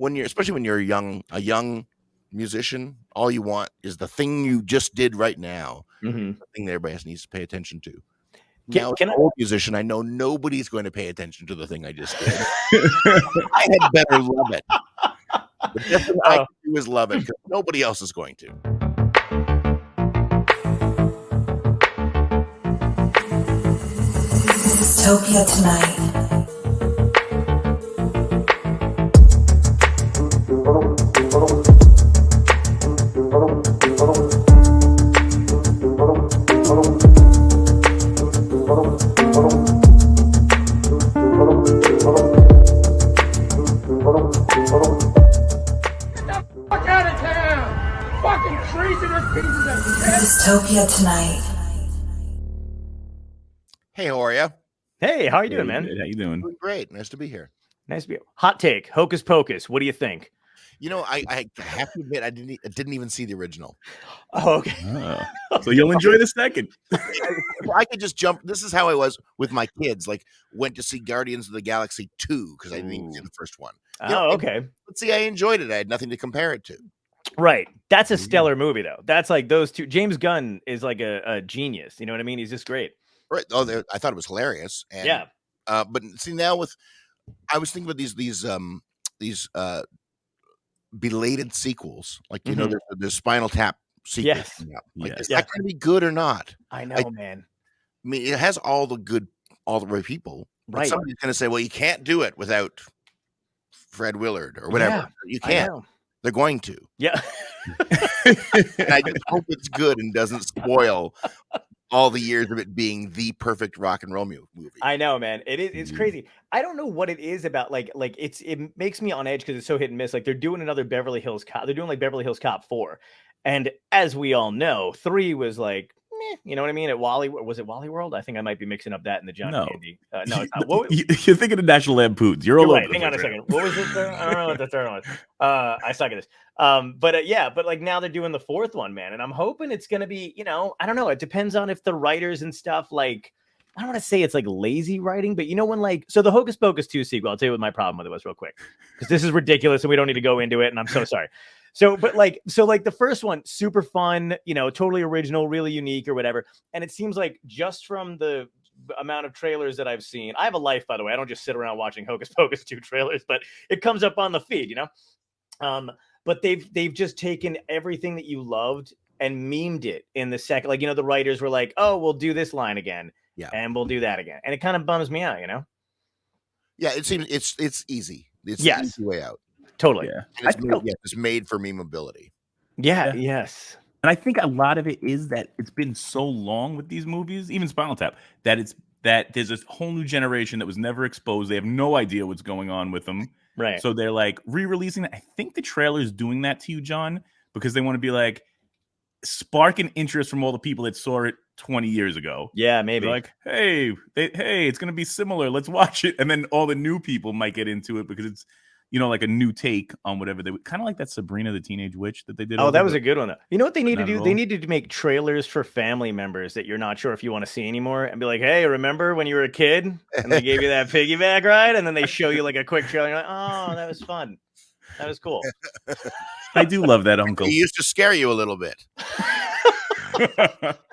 especially when you're a young musician, all you want is the thing you just did right now. Mm-hmm. The thing that everybody needs to pay attention to. Can Now, as an old musician, I know nobody's going to pay attention to the thing I just did. I had better love it. The best thing I can do is love it because nobody else is going to. Dystopia Tonight. Dystopia Tonight. Hey, how are you? Hey, how are you doing, man? How you doing? Doing great. Nice to be here. Nice to be here. Hot take, Hocus Pocus. What do you think? You know, I have to admit, I didn't even see the original. Oh, okay. So you'll enjoy the second. I could just jump. This is how I was with my kids. Like, went to see Guardians of the Galaxy 2 because I didn't even see the first one. Okay. But see, I enjoyed it. I had nothing to compare it to. Right. That's a stellar movie, though. That's like those two. James Gunn is like a genius. You know what I mean? He's just great. Right. Oh, I thought it was hilarious. And, yeah. But see, now I was thinking about these belated sequels. Like, you know, there's Spinal Tap sequels. Yes. Like, is that going to be good or not? I know, man. I mean, it has all the right people. Right. Somebody's going to say, well, you can't do it without Fred Willard or whatever. Yeah, you can't. They're going to. Yeah. And I just hope it's good and doesn't spoil all the years of it being the perfect rock and roll movie. I know, man. It's crazy. I don't know what it is about. Like it makes me on edge because it's so hit and miss. Like they're doing another Beverly Hills Cop. They're doing like Beverly Hills Cop 4, and as we all know, 3 was like, you know what I mean? At was it Wally World? I think I might be mixing up that and the John Candy. No, it's not. You're thinking of National Lampoons. You're all right. Hang on a second. What was it? I don't know what the third one was. I suck at this. But like now they're doing the 4th one, man, and I'm hoping it's gonna be. You know, I don't know. It depends on if the writers and stuff like. I don't want to say it's like lazy writing, but you know when like so the Hocus Pocus 2 sequel. I'll tell you what my problem with it was real quick because this is ridiculous and we don't need to go into it. And I'm so sorry. So the first one, super fun, you know, totally original, really unique or whatever. And it seems like just from the amount of trailers that I've seen, I have a life, by the way. I don't just sit around watching Hocus Pocus 2 trailers, but it comes up on the feed, you know? But they've just taken everything that you loved and memed it in the second. Like, you know, the writers were like, oh, we'll do this line again. Yeah. And we'll do that again. And it kind of bums me out, you know? Yeah, it seems it's easy. It's the easy way out. Totally. Yeah. It's made for memeability. Yeah. Yes. And I think a lot of it is that it's been so long with these movies, even Spinal Tap, that there's a whole new generation that was never exposed. They have no idea what's going on with them. Right. So they're like re-releasing it. I think the trailer's doing that to you, John, because they want to be like spark an interest from all the people that saw it 20 years ago. Yeah, maybe. They're like, hey, it's going to be similar. Let's watch it. And then all the new people might get into it because it's, you know, like a new take on whatever they would kind of like that Sabrina the Teenage Witch that they did. Oh, that was a good one. Though. You know what they need to do? They needed to make trailers for family members that you're not sure if you want to see anymore and be like, hey, remember when you were a kid and they gave you that piggyback ride? And then they show you like a quick trailer. And you're like, oh, that was fun. That was cool. I do love that, Uncle. He used to scare you a little bit.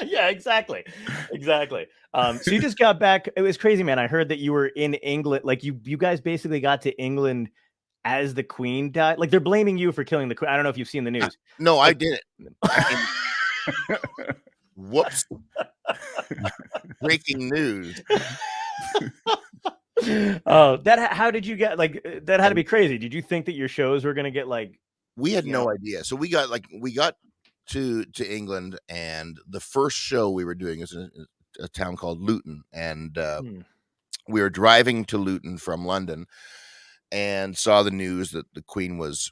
Yeah, exactly. So you just got back. It was crazy, man. I heard that you were in England. Like you guys basically got to England as the Queen died. Like they're blaming you for killing the Queen. I don't know if you've seen the news. No, I didn't. Whoops. Breaking news. Oh, how did you get like that? Had to be crazy. Did you think that your shows were going to get like? We had no idea. So we got to England, and the first show we were doing is in a town called Luton, and we were driving to Luton from London and saw the news that the Queen was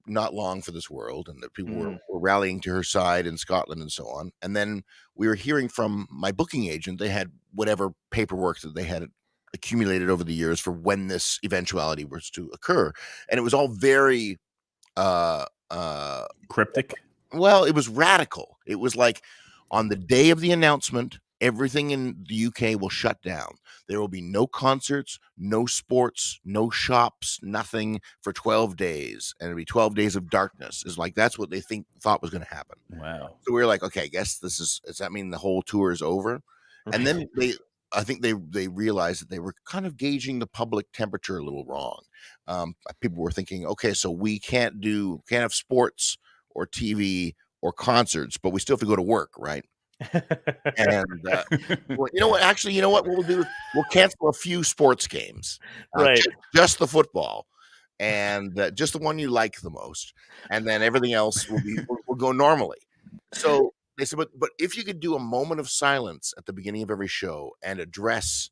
not long for this world and that people were rallying to her side in Scotland and so on. And then we were hearing from my booking agent. They had whatever paperwork that they had accumulated over the years for when this eventuality was to occur, and it was all very cryptic. Well, it was radical. It was like on the day of the announcement, everything in the UK will shut down. There will be no concerts, no sports, no shops, nothing for 12 days. And it'll be 12 days of darkness. Is like, that's what they thought was going to happen. Wow. So we were like, okay, I guess does that mean the whole tour is over? And then I think they realized that they were kind of gauging the public temperature a little wrong. People were thinking, okay, so we can't have sports or TV or concerts, but we still have to go to work, right? And well, you know what? Actually, you know what we'll do? We'll cancel a few sports games, Right. Just the football, and just the one you like the most, and then everything else will go normally. So they said, but if you could do a moment of silence at the beginning of every show and address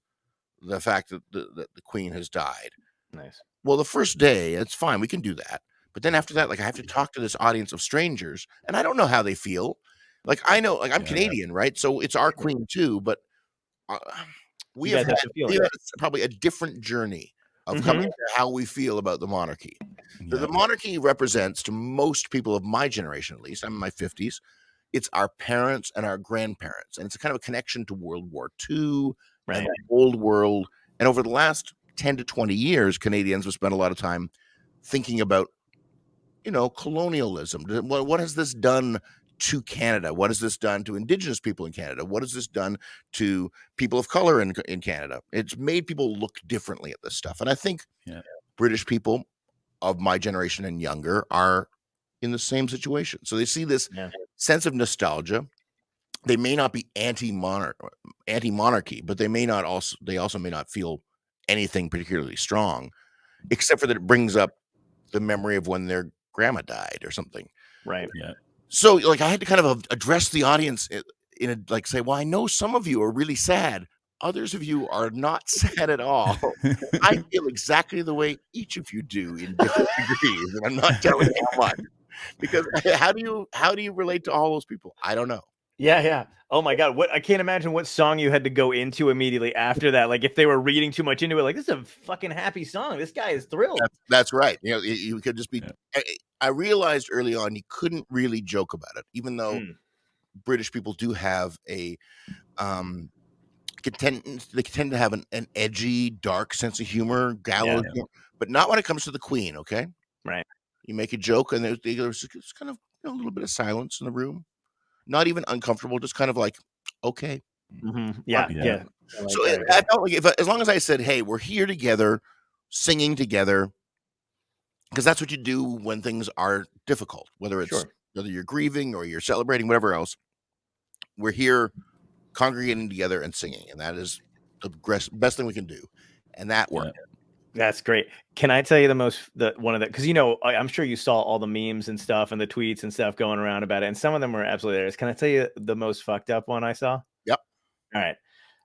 the fact that the Queen has died. Nice. Well, the first day, it's fine. We can do that. But then after that, like, I have to talk to this audience of strangers, and I don't know how they feel. Like, I know, like, I'm Canadian, right? So it's our Queen too, but we have had probably a different journey of coming to how we feel about the monarchy. The monarchy represents, to most people of my generation, at least, I'm in my 50s, it's our parents and our grandparents. And it's a kind of a connection to World War II and the old world. And over the last 10 to 20 years, Canadians have spent a lot of time thinking about, colonialism. What has this done to Canada? What has this done to Indigenous people in Canada? What has this done to people of color in Canada? It's made people look differently at this stuff. And I think British people of my generation and younger are in the same situation. So they see this sense of nostalgia. They may not be anti-monarchy, but they also may not feel anything particularly strong, except for that it brings up the memory of when their grandma died or something. Right. Yeah. So, like, I had to kind of address the audience say, well, I know some of you are really sad. Others of you are not sad at all. I feel exactly the way each of you do in different degrees, and I'm not telling you how much. Because how do you relate to all those people? I don't know. Yeah. Oh my God. I can't imagine what song you had to go into immediately after that. Like, if they were reading too much into it, like, this is a fucking happy song. This guy is thrilled. That's right. You could just be. I realized early on you couldn't really joke about it, even though British people do have a they tend to have an edgy, dark sense of humor, gallows humor, but not when it comes to the Queen. Okay, right. You make a joke, and there's kind of a little bit of silence in the room. Not even uncomfortable, just kind of like, okay. Yeah. So I felt like as long as I said, hey, we're here together, singing together, because that's what you do when things are difficult, whether you're grieving or you're celebrating, whatever else. We're here congregating together and singing, and that is the best thing we can do, and that worked. That's great. Can I tell you because I'm sure you saw all the memes and stuff and the tweets and stuff going around about it, and some of them were absolutely hilarious. Can I tell you the most fucked up one I saw? Yep. All right.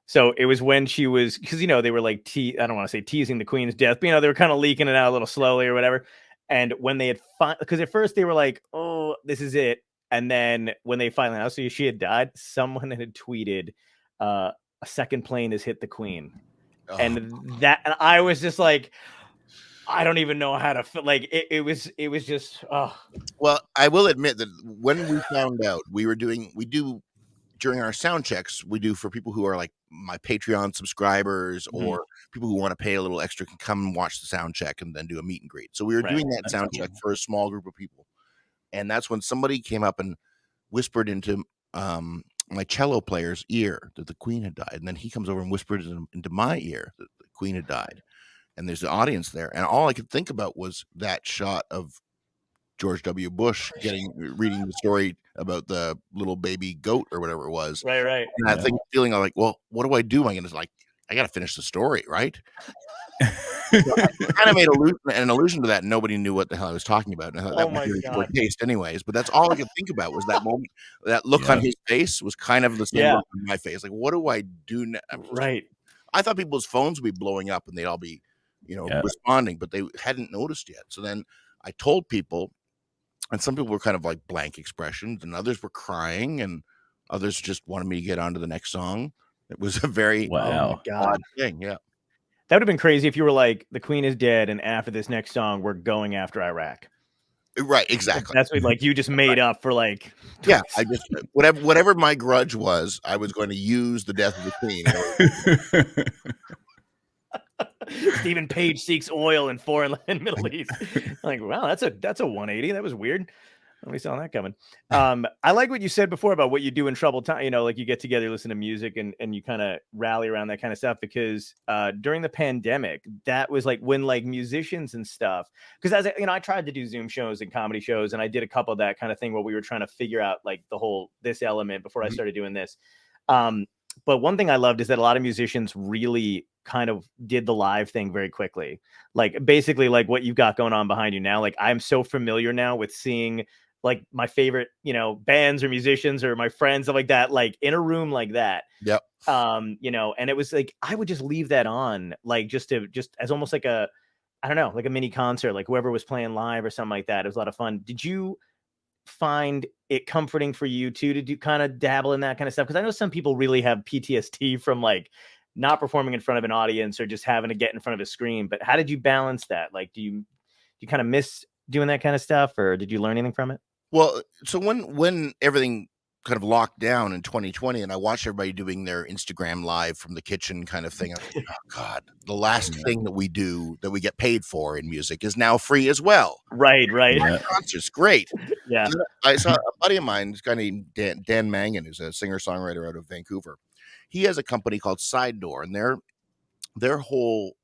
So it was when she was, because they were like I don't want to say teasing the Queen's death, but they were kind of leaking it out a little slowly or whatever. And when they had because at first they were like, oh, this is it. And then when they finally announced she had died, someone had tweeted, a second plane has hit the Queen. Oh. And I was just like, I don't even know how to feel. Like, it was just, oh. Well, I will admit that when we found out, we do during our sound checks, we do for people who are like my Patreon subscribers or people who want to pay a little extra can come and watch the sound check and then do a meet and greet. So we were doing that sound check for a small group of people. And that's when somebody came up and whispered into my cello player's ear that the Queen had died. And then he comes over and whispers into my ear that the Queen had died. And there's the audience there. And all I could think about was that shot of George W. Bush reading the story about the little baby goat or whatever it was. Right. And I think feeling like, well, what do I do? Am I going to I got to finish the story, right? So I kind of made an allusion to that. And nobody knew what the hell I was talking about. And that was really poor taste anyways. But that's all I could think about was that moment. That look on his face was kind of the same look on my face. Like, what do I do now? Right. I thought people's phones would be blowing up and they'd all be, responding, but they hadn't noticed yet. So then I told people, and some people were kind of like blank expressions, and others were crying, and others just wanted me to get on to the next song. It was a very odd thing. Yeah. That would have been crazy if you were like, the Queen is dead, and after this next song, we're going after Iraq. Right, exactly. That's what like you just made up for like. Yeah, I just whatever my grudge was, I was going to use the death of the queen in order. Stephen Page seeks oil in foreign land, Middle East. Like, wow, that's a 180. That was weird. Nobody saw that coming. I like what you said before about what you do in troubled time. You know, like you get together, listen to music, and you kind of rally around that kind of stuff. Because during the pandemic, that was like when like musicians and stuff. Because as I tried to do Zoom shows and comedy shows, and I did a couple of that kind of thing where we were trying to figure out like the whole this element before I started doing this. But one thing I loved is that a lot of musicians really kind of did the live thing very quickly. Like basically like what you've got going on behind you now. Like I'm so familiar now with seeing like my favorite, bands or musicians or my friends, stuff like that, like in a room like that. Yep. And it was like, I would just leave that on, like just as almost like I don't know, like a mini concert, like whoever was playing live or something like that. It was a lot of fun. Did you find it comforting for you too, to do kind of dabble in that kind of stuff? Cause I know some people really have PTSD from like not performing in front of an audience or just having to get in front of a screen. But how did you balance that? Like, do you kind of miss doing that kind of stuff, or did you learn anything from it? Well, so when everything kind of locked down in 2020, and I watched everybody doing their Instagram live from the kitchen kind of thing, I'm like, oh God, the last thing that we do that we get paid for in music is now free as well. Right. Yeah. Concerts, great. Yeah. I saw a buddy of mine, this guy named Dan Mangan, who's a singer-songwriter out of Vancouver. He has a company called Side Door, and their whole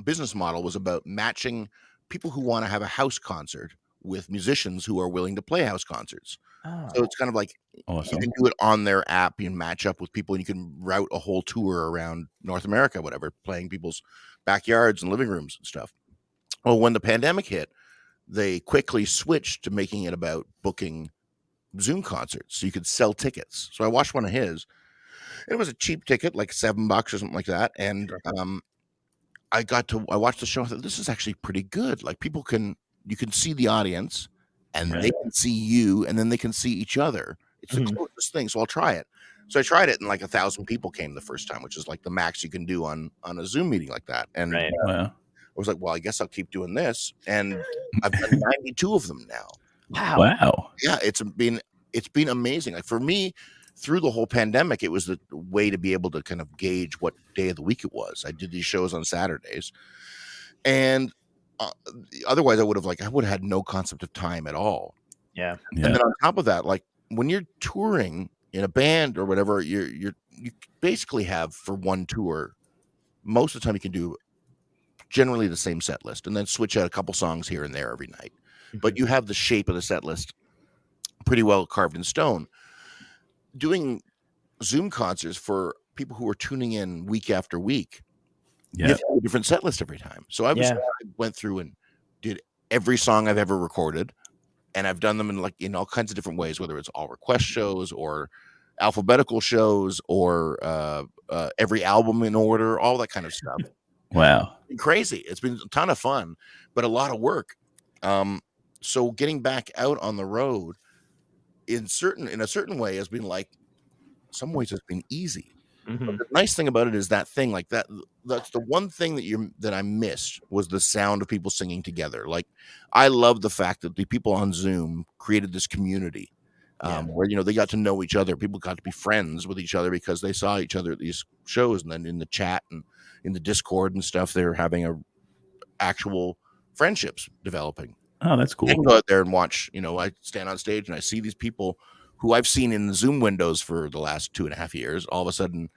business model was about matching people who want to have a house concert with musicians who are willing to play house concerts. So it's kind of like Awesome. you can do it on their app. You can match up with people, and you can route a whole tour around North America, whatever, playing people's backyards and living rooms and stuff. Well, when the pandemic hit, they quickly switched to making it about booking Zoom concerts, so you could sell tickets. So I watched one of his. It was a cheap ticket, like $7 or something like that, and I watched the show. I thought, this is actually pretty good. Like you can see the audience, and they can see you, and then they can see each other. It's the closest thing. So I'll try it. So I tried it, and like 1,000 people came the first time, which is like the max you can do on a Zoom meeting like that. And Wow. I was like, well, I guess I'll keep doing this, and I've done 92 of them now. Wow. Yeah, it's been amazing. Like for me, through the whole pandemic, it was the way to be able to kind of gauge what day of the week it was. I did these shows on Saturdays, and otherwise I would have had no concept of time at all. Yeah. And then on top of that, like when you're touring in a band or whatever, you basically have for one tour, most of the time you can do generally the same set list and then switch out a couple songs here and there every night. But you have the shape of the set list pretty well carved in stone. Doing Zoom concerts for people who are tuning in week after week, you have to have a different set list every time. So I went through and did every song I've ever recorded, and I've done them in all kinds of different ways, whether it's all request shows or alphabetical shows or every album in order, all that kind of stuff. Wow. It's been crazy. It's been a ton of fun, but a lot of work. So getting back out on the road in a certain way has been like, some ways it's been easy. But the nice thing about it is that thing like that's the one thing that I missed was the sound of people singing together. Like I love the fact that the people on Zoom created this community where they got to know each other. People got to be friends with each other because they saw each other at these shows, and then in the chat and in the Discord and stuff, they're having actual friendships developing. Oh, that's cool. I can go out there and watch. I stand on stage and I see these people who I've seen in the Zoom windows for the last 2.5 years. All of a sudden,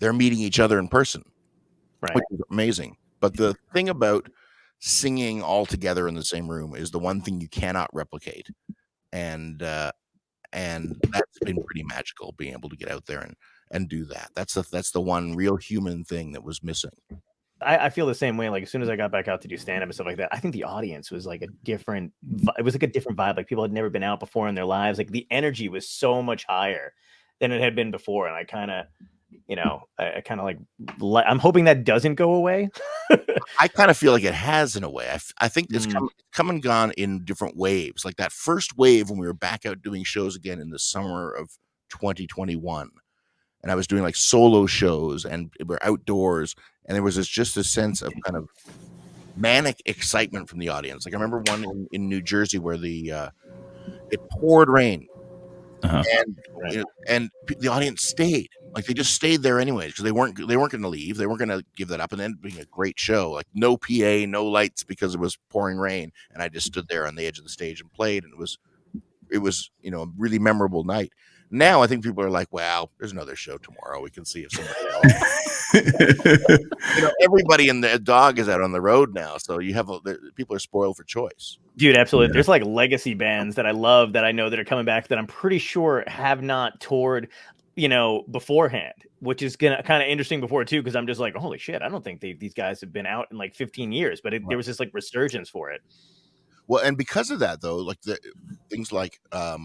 they're meeting each other in person, which is amazing. But the thing about singing all together in the same room is the one thing you cannot replicate, and that's been pretty magical. Being able to get out there and do that. That's the one real human thing that was missing. I feel the same way. Like as soon as I got back out to do stand-up and stuff like that, I think the audience was like a different vibe. Like people had never been out before in their lives. Like the energy was so much higher than it had been before. And I kind of, I'm hoping that doesn't go away. I kind of feel like it has in a way. I think it's come and gone in different waves. Like that first wave when we were back out doing shows again in the summer of 2021. And I was doing like solo shows and we're outdoors. And there was just a sense of kind of manic excitement from the audience. Like I remember one in New Jersey where it poured rain, and the audience stayed. Like they just stayed there anyways because they weren't going to leave. They weren't going to give that up, and then being a great show. Like no PA, no lights because it was pouring rain, and I just stood there on the edge of the stage and played, and it was a really memorable night. Now I think people are like, "Wow, there's another show tomorrow. We can see if somebody else." Everybody and their dog is out on the road now, so people are spoiled for choice. Dude, absolutely. There's like legacy bands that I love that I know that are coming back that I'm pretty sure have not toured, beforehand, which is kind of interesting before too, because I'm just like, holy shit, I don't think these guys have been out in like 15 years, but there was this like resurgence for it. Well, and because of that, though, like things like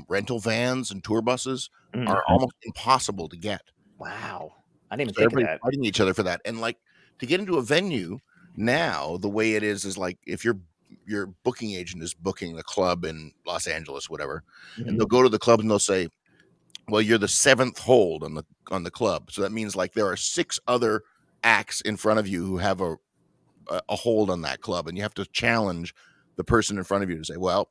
rental vans and tour buses are almost impossible to get. Wow, I didn't even think of that. Fighting each other for that, and like to get into a venue now, the way it is like if your booking agent is booking a club in Los Angeles, whatever, and they'll go to the club and they'll say, "Well, you're the 7th hold on the club," so that means like there are 6 other acts in front of you who have a hold on that club, and you have to challenge the person in front of you to say, well,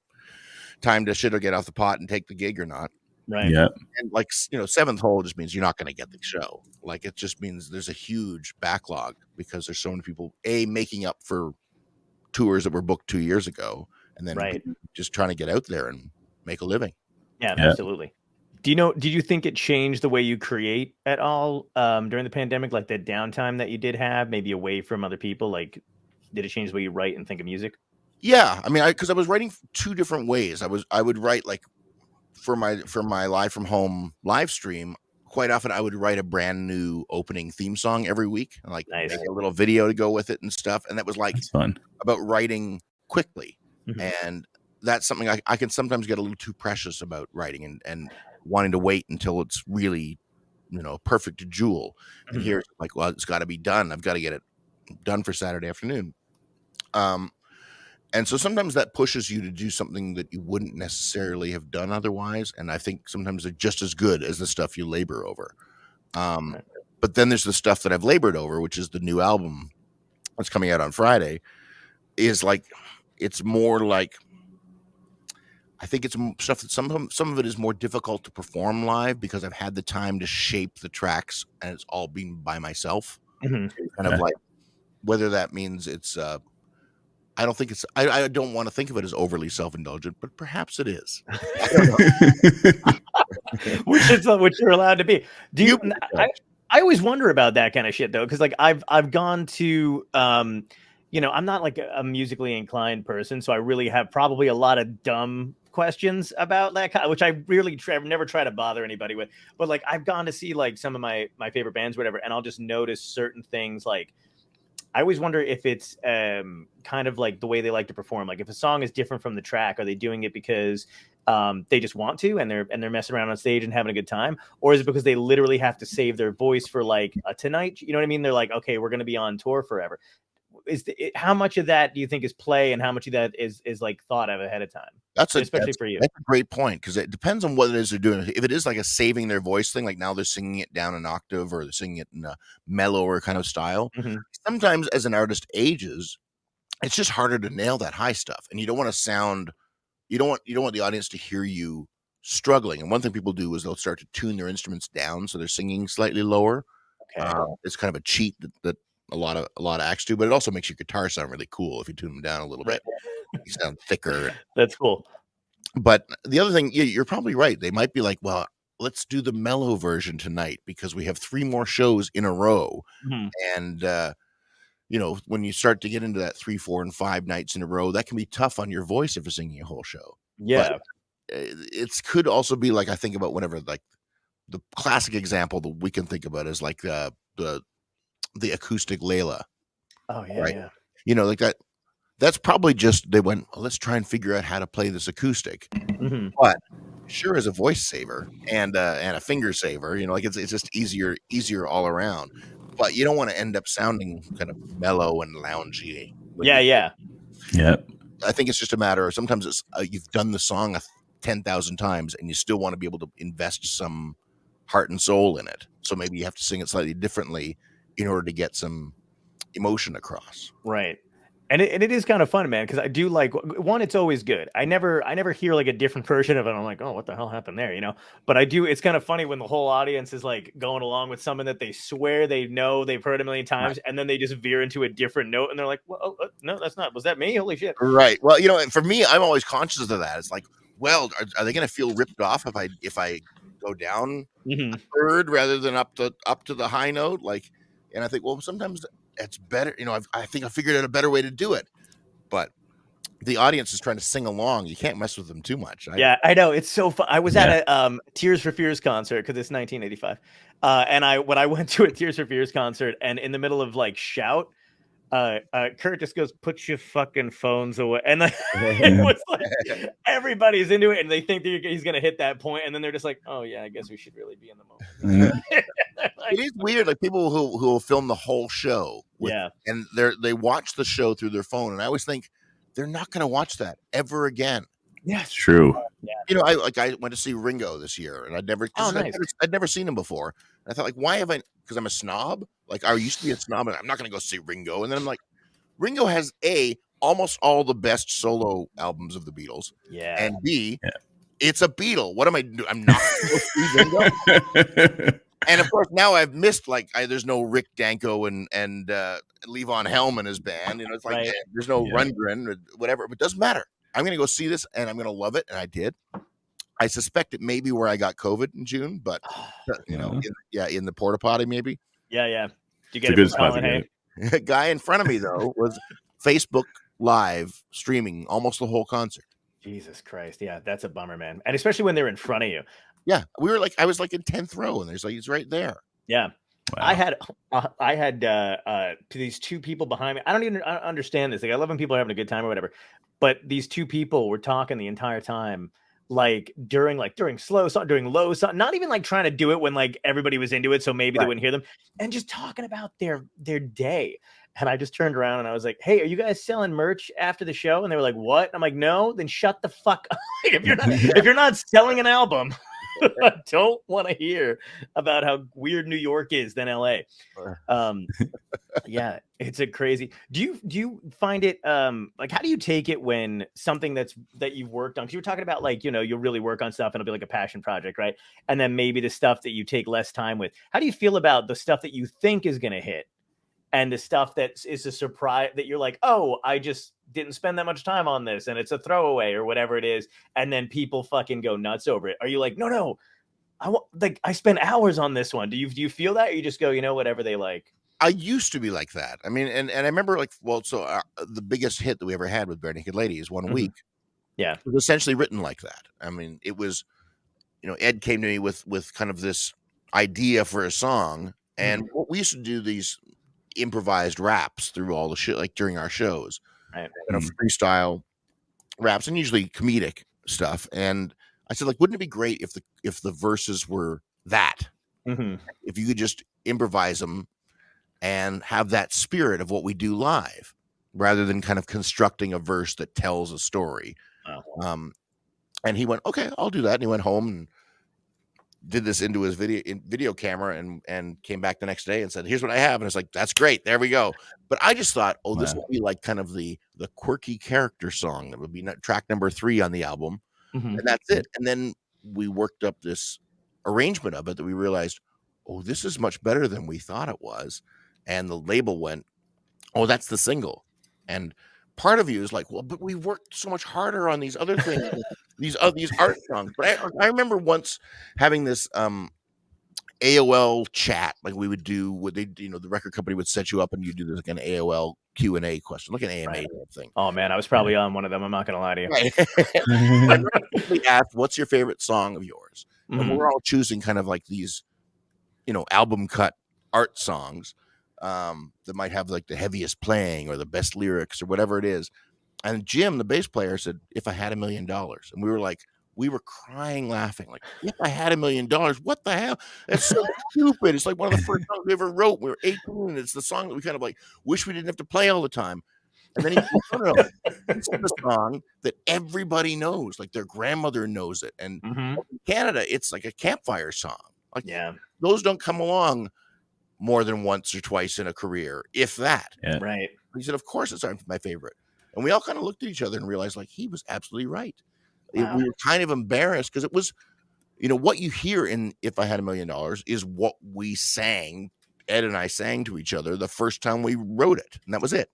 time to shit or get off the pot and take the gig or not. Right. Yeah. And like, 7th hole just means you're not going to get the show. Like, it just means there's a huge backlog because there's so many people, making up for tours that were booked 2 years ago. And then just trying to get out there and make a living. Yeah, absolutely. Did you think it changed the way you create at all during the pandemic? Like the downtime that you did have, maybe away from other people? Like, did it change the way you write and think of music? Yeah, I mean, because I was writing 2 different ways. I would write like for my live from home live stream. Quite often, I would write a brand new opening theme song every week, and like make a little video to go with it and stuff. And that was like fun about writing quickly, and that's something I can sometimes get a little too precious about writing and wanting to wait until it's really perfect jewel. And here, like, well, it's got to be done. I've got to get it done for Saturday afternoon. And so sometimes that pushes you to do something that you wouldn't necessarily have done otherwise. And I think sometimes they're just as good as the stuff you labor over. But then there's the stuff that I've labored over, which is the new album that's coming out on Friday. Is like, it's more like, I think it's stuff that some of it is more difficult to perform live because I've had the time to shape the tracks and it's all been by myself. Kind of like, whether that means it's I don't think it's. I don't want to think of it as overly self-indulgent, but perhaps it is. I don't know. which you're allowed to be. I always wonder about that kind of shit though, because like I've gone to I'm not like a musically inclined person, so I really have probably a lot of dumb questions about that, which I really never try to bother anybody with. But like I've gone to see like some of my favorite bands, whatever, and I'll just notice certain things like. I always wonder if it's kind of like the way they like to perform. Like if a song is different from the track, are they doing it because they just want to and they're messing around on stage and having a good time? Or is it because they literally have to save their voice for like a tonight? You know what I mean? They're like, okay, we're going to be on tour forever. How much of that do you think is play and how much of that is like thought of ahead of time? Especially for you. That's a great point because it depends on what it is they're doing. If it is like a saving their voice thing, like now they're singing it down an octave or they're singing it in a mellower kind of style. Sometimes as an artist ages, it's just harder to nail that high stuff, and you don't want the audience to hear you struggling. And one thing people do is they'll start to tune their instruments down so they're singing slightly lower. It's kind of a cheat that a lot of acts do, but it also makes your guitar sound really cool if you tune them down a little bit. You sound thicker. That's cool. But the other thing, you're probably right. They might be like, well, let's do the mellow version tonight because we have 3 more shows in a row. And when you start to get into that 3, 4, and 5 nights in a row, that can be tough on your voice if you're singing a whole show. Yeah. But it could also be like, I think about whenever, like the classic example that we can think about is like the acoustic Layla. Oh yeah, right? Yeah. Like that. That's probably just they went, well, let's try and figure out how to play this acoustic. But sure is a voice saver and a finger saver. Like it's just easier all around. But you don't want to end up sounding kind of mellow and loungy. Yeah. I think it's just a matter of sometimes it's you've done the song 10,000 times and you still want to be able to invest some heart and soul in it. So maybe you have to sing it slightly differently in order to get some emotion across. Right. And it is kind of fun, man, because I do like one. It's always good. I never hear like a different version of it. I'm like, oh, what the hell happened there, you know? But I do. It's kind of funny when the whole audience is like going along with something that they swear they know they've heard a million times, and then they just veer into a different note, and they're like, well, no, that's not. Was that me? Holy shit! Right. Well, you know, for me, I'm always conscious of that. It's like, well, are they going to feel ripped off if I go down a third rather than up to the high note? Like, and I think, well, sometimes it's better. You know, I think I figured out a better way to do it, but the audience is trying to sing along. You can't mess with them too much. Yeah, I know. It's so fun. I was at a Tears for Fears concert because it's 1985, and I went to a Tears for Fears concert, and in the middle of like shout, Kurt just goes, "Put your fucking phones away," and it was like everybody's into it, and they think he's gonna hit that point, and then they're just like, "Oh yeah, I guess we should really be in the moment." It is weird, like people who will film the whole show, and they watch the show through their phone, and I always think they're not going to watch that ever again. Yeah, it's true. You know, I went to see Ringo this year, and I'd never seen him before. And I thought, like, why have I? Because I'm a snob. Like, I used to be a snob, and I'm not going to go see Ringo. And then I'm like, Ringo has almost all the best solo albums of the Beatles. Yeah. And B, it's a Beatle. What am I doing? I'm not going to see Ringo. And of course, now I've missed there's no Rick Danko and Levon Helm and his band. You know, it's like there's no Rundgren or whatever. But it doesn't matter. I'm going to go see this, and I'm going to love it, and I did. I suspect it may be where I got COVID in June, but you know, in the porta potty maybe. Yeah. Did you get it from Colin Hay? A guy in front of me though was Facebook Live streaming almost the whole concert. Jesus Christ, yeah, that's a bummer, man, and especially when they're in front of you. Yeah, I was like in 10th row, and he's right there. Yeah. Wow. I had these two people behind me. I don't even understand this. Like, I love when people are having a good time or whatever, but these two people were talking the entire time, like during slow song, during low song, not even like trying to do it when like everybody was into it, so maybe they wouldn't hear them, and just talking about their day. And I just turned around and I was like, "Hey, are you guys selling merch after the show?" And they were like, "What?" And I'm like, "No, then shut the fuck up. If you're not selling an album." I don't want to hear about how weird New York is than LA. Yeah, it's a crazy. Do you find it like, how do you take it when something that you've worked on? Because you were talking about, like, you know, you'll really work on stuff and it'll be like a passion project, right? And then maybe the stuff that you take less time with. How do you feel about the stuff that you think is going to hit and the stuff that is a surprise that you're like, oh, I just didn't spend that much time on this and it's a throwaway or whatever it is, and then people fucking go nuts over it? Are you like, no, I spent hours on this one? Do you feel that, or you just go, you know, whatever they like? I used to be like that. I mean, and I remember the biggest hit that we ever had with Barenaked Ladies, One Week, was essentially written like that. I mean, it was, you know, Ed came to me with kind of this idea for a song, and we used to do these improvised raps through all the shit, like during our shows. Right. You know, freestyle raps and usually comedic stuff. And I said, like, wouldn't it be great if the verses were that? If you could just improvise them and have that spirit of what we do live, rather than kind of constructing a verse that tells a story. And he went, okay, I'll do that. And he went home and did this into his video camera and came back the next day and said, here's what I have. And it's like, that's great. There we go. But I just thought, this would be like kind of the quirky character song. That would be track number 3 on the album. And that's it. And then we worked up this arrangement of it that we realized, oh, this is much better than we thought it was. And the label went, oh, that's the single. And part of you is like, well, but we worked so much harder on these other things, these art songs. But I remember once having this AOL chat, like we would do, the record company would set you up and you do this like an AOL Q&A question, like an AMA thing. Oh man, I was probably on one of them. I'm not gonna lie to you. Right. We asked, what's your favorite song of yours? And we're all choosing kind of like these, you know, album cut art songs that might have like the heaviest playing or the best lyrics or whatever it is. And Jim, the bass player, said, if I had $1 million. And we were like, we were crying, laughing, like, if I had $1 million, what the hell? That's so stupid. It's like one of the first songs we ever wrote. We were 18, and it's the song that we kind of like wish we didn't have to play all the time. And then he said, no. It's the song that everybody knows, like their grandmother knows it. And in Canada, it's like a campfire song. Like, those don't come along more than once or twice in a career, if that. Right. He said, of course it's my favorite. And we all kind of looked at each other and realized like he was absolutely right. Wow. We were kind of embarrassed because it was, what you hear in If I Had $1 Million is what we sang. Ed and I sang to each other the first time we wrote it, and that was it.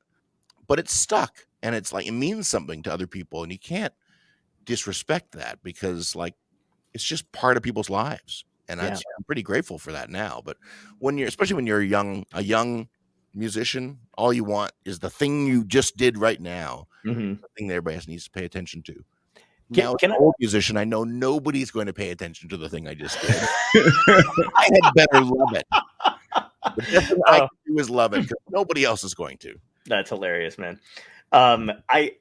But it's stuck, and it's like it means something to other people, and you can't disrespect that because like it's just part of people's lives. And I'm pretty grateful for that now. But especially when you're a young musician, all you want is the thing you just did right now, the thing that everybody needs to pay attention to. Now, as an old musician, I know nobody's going to pay attention to the thing I just did. I had better love it. The best thing I can do is love it because nobody else is going to. That's hilarious, man. I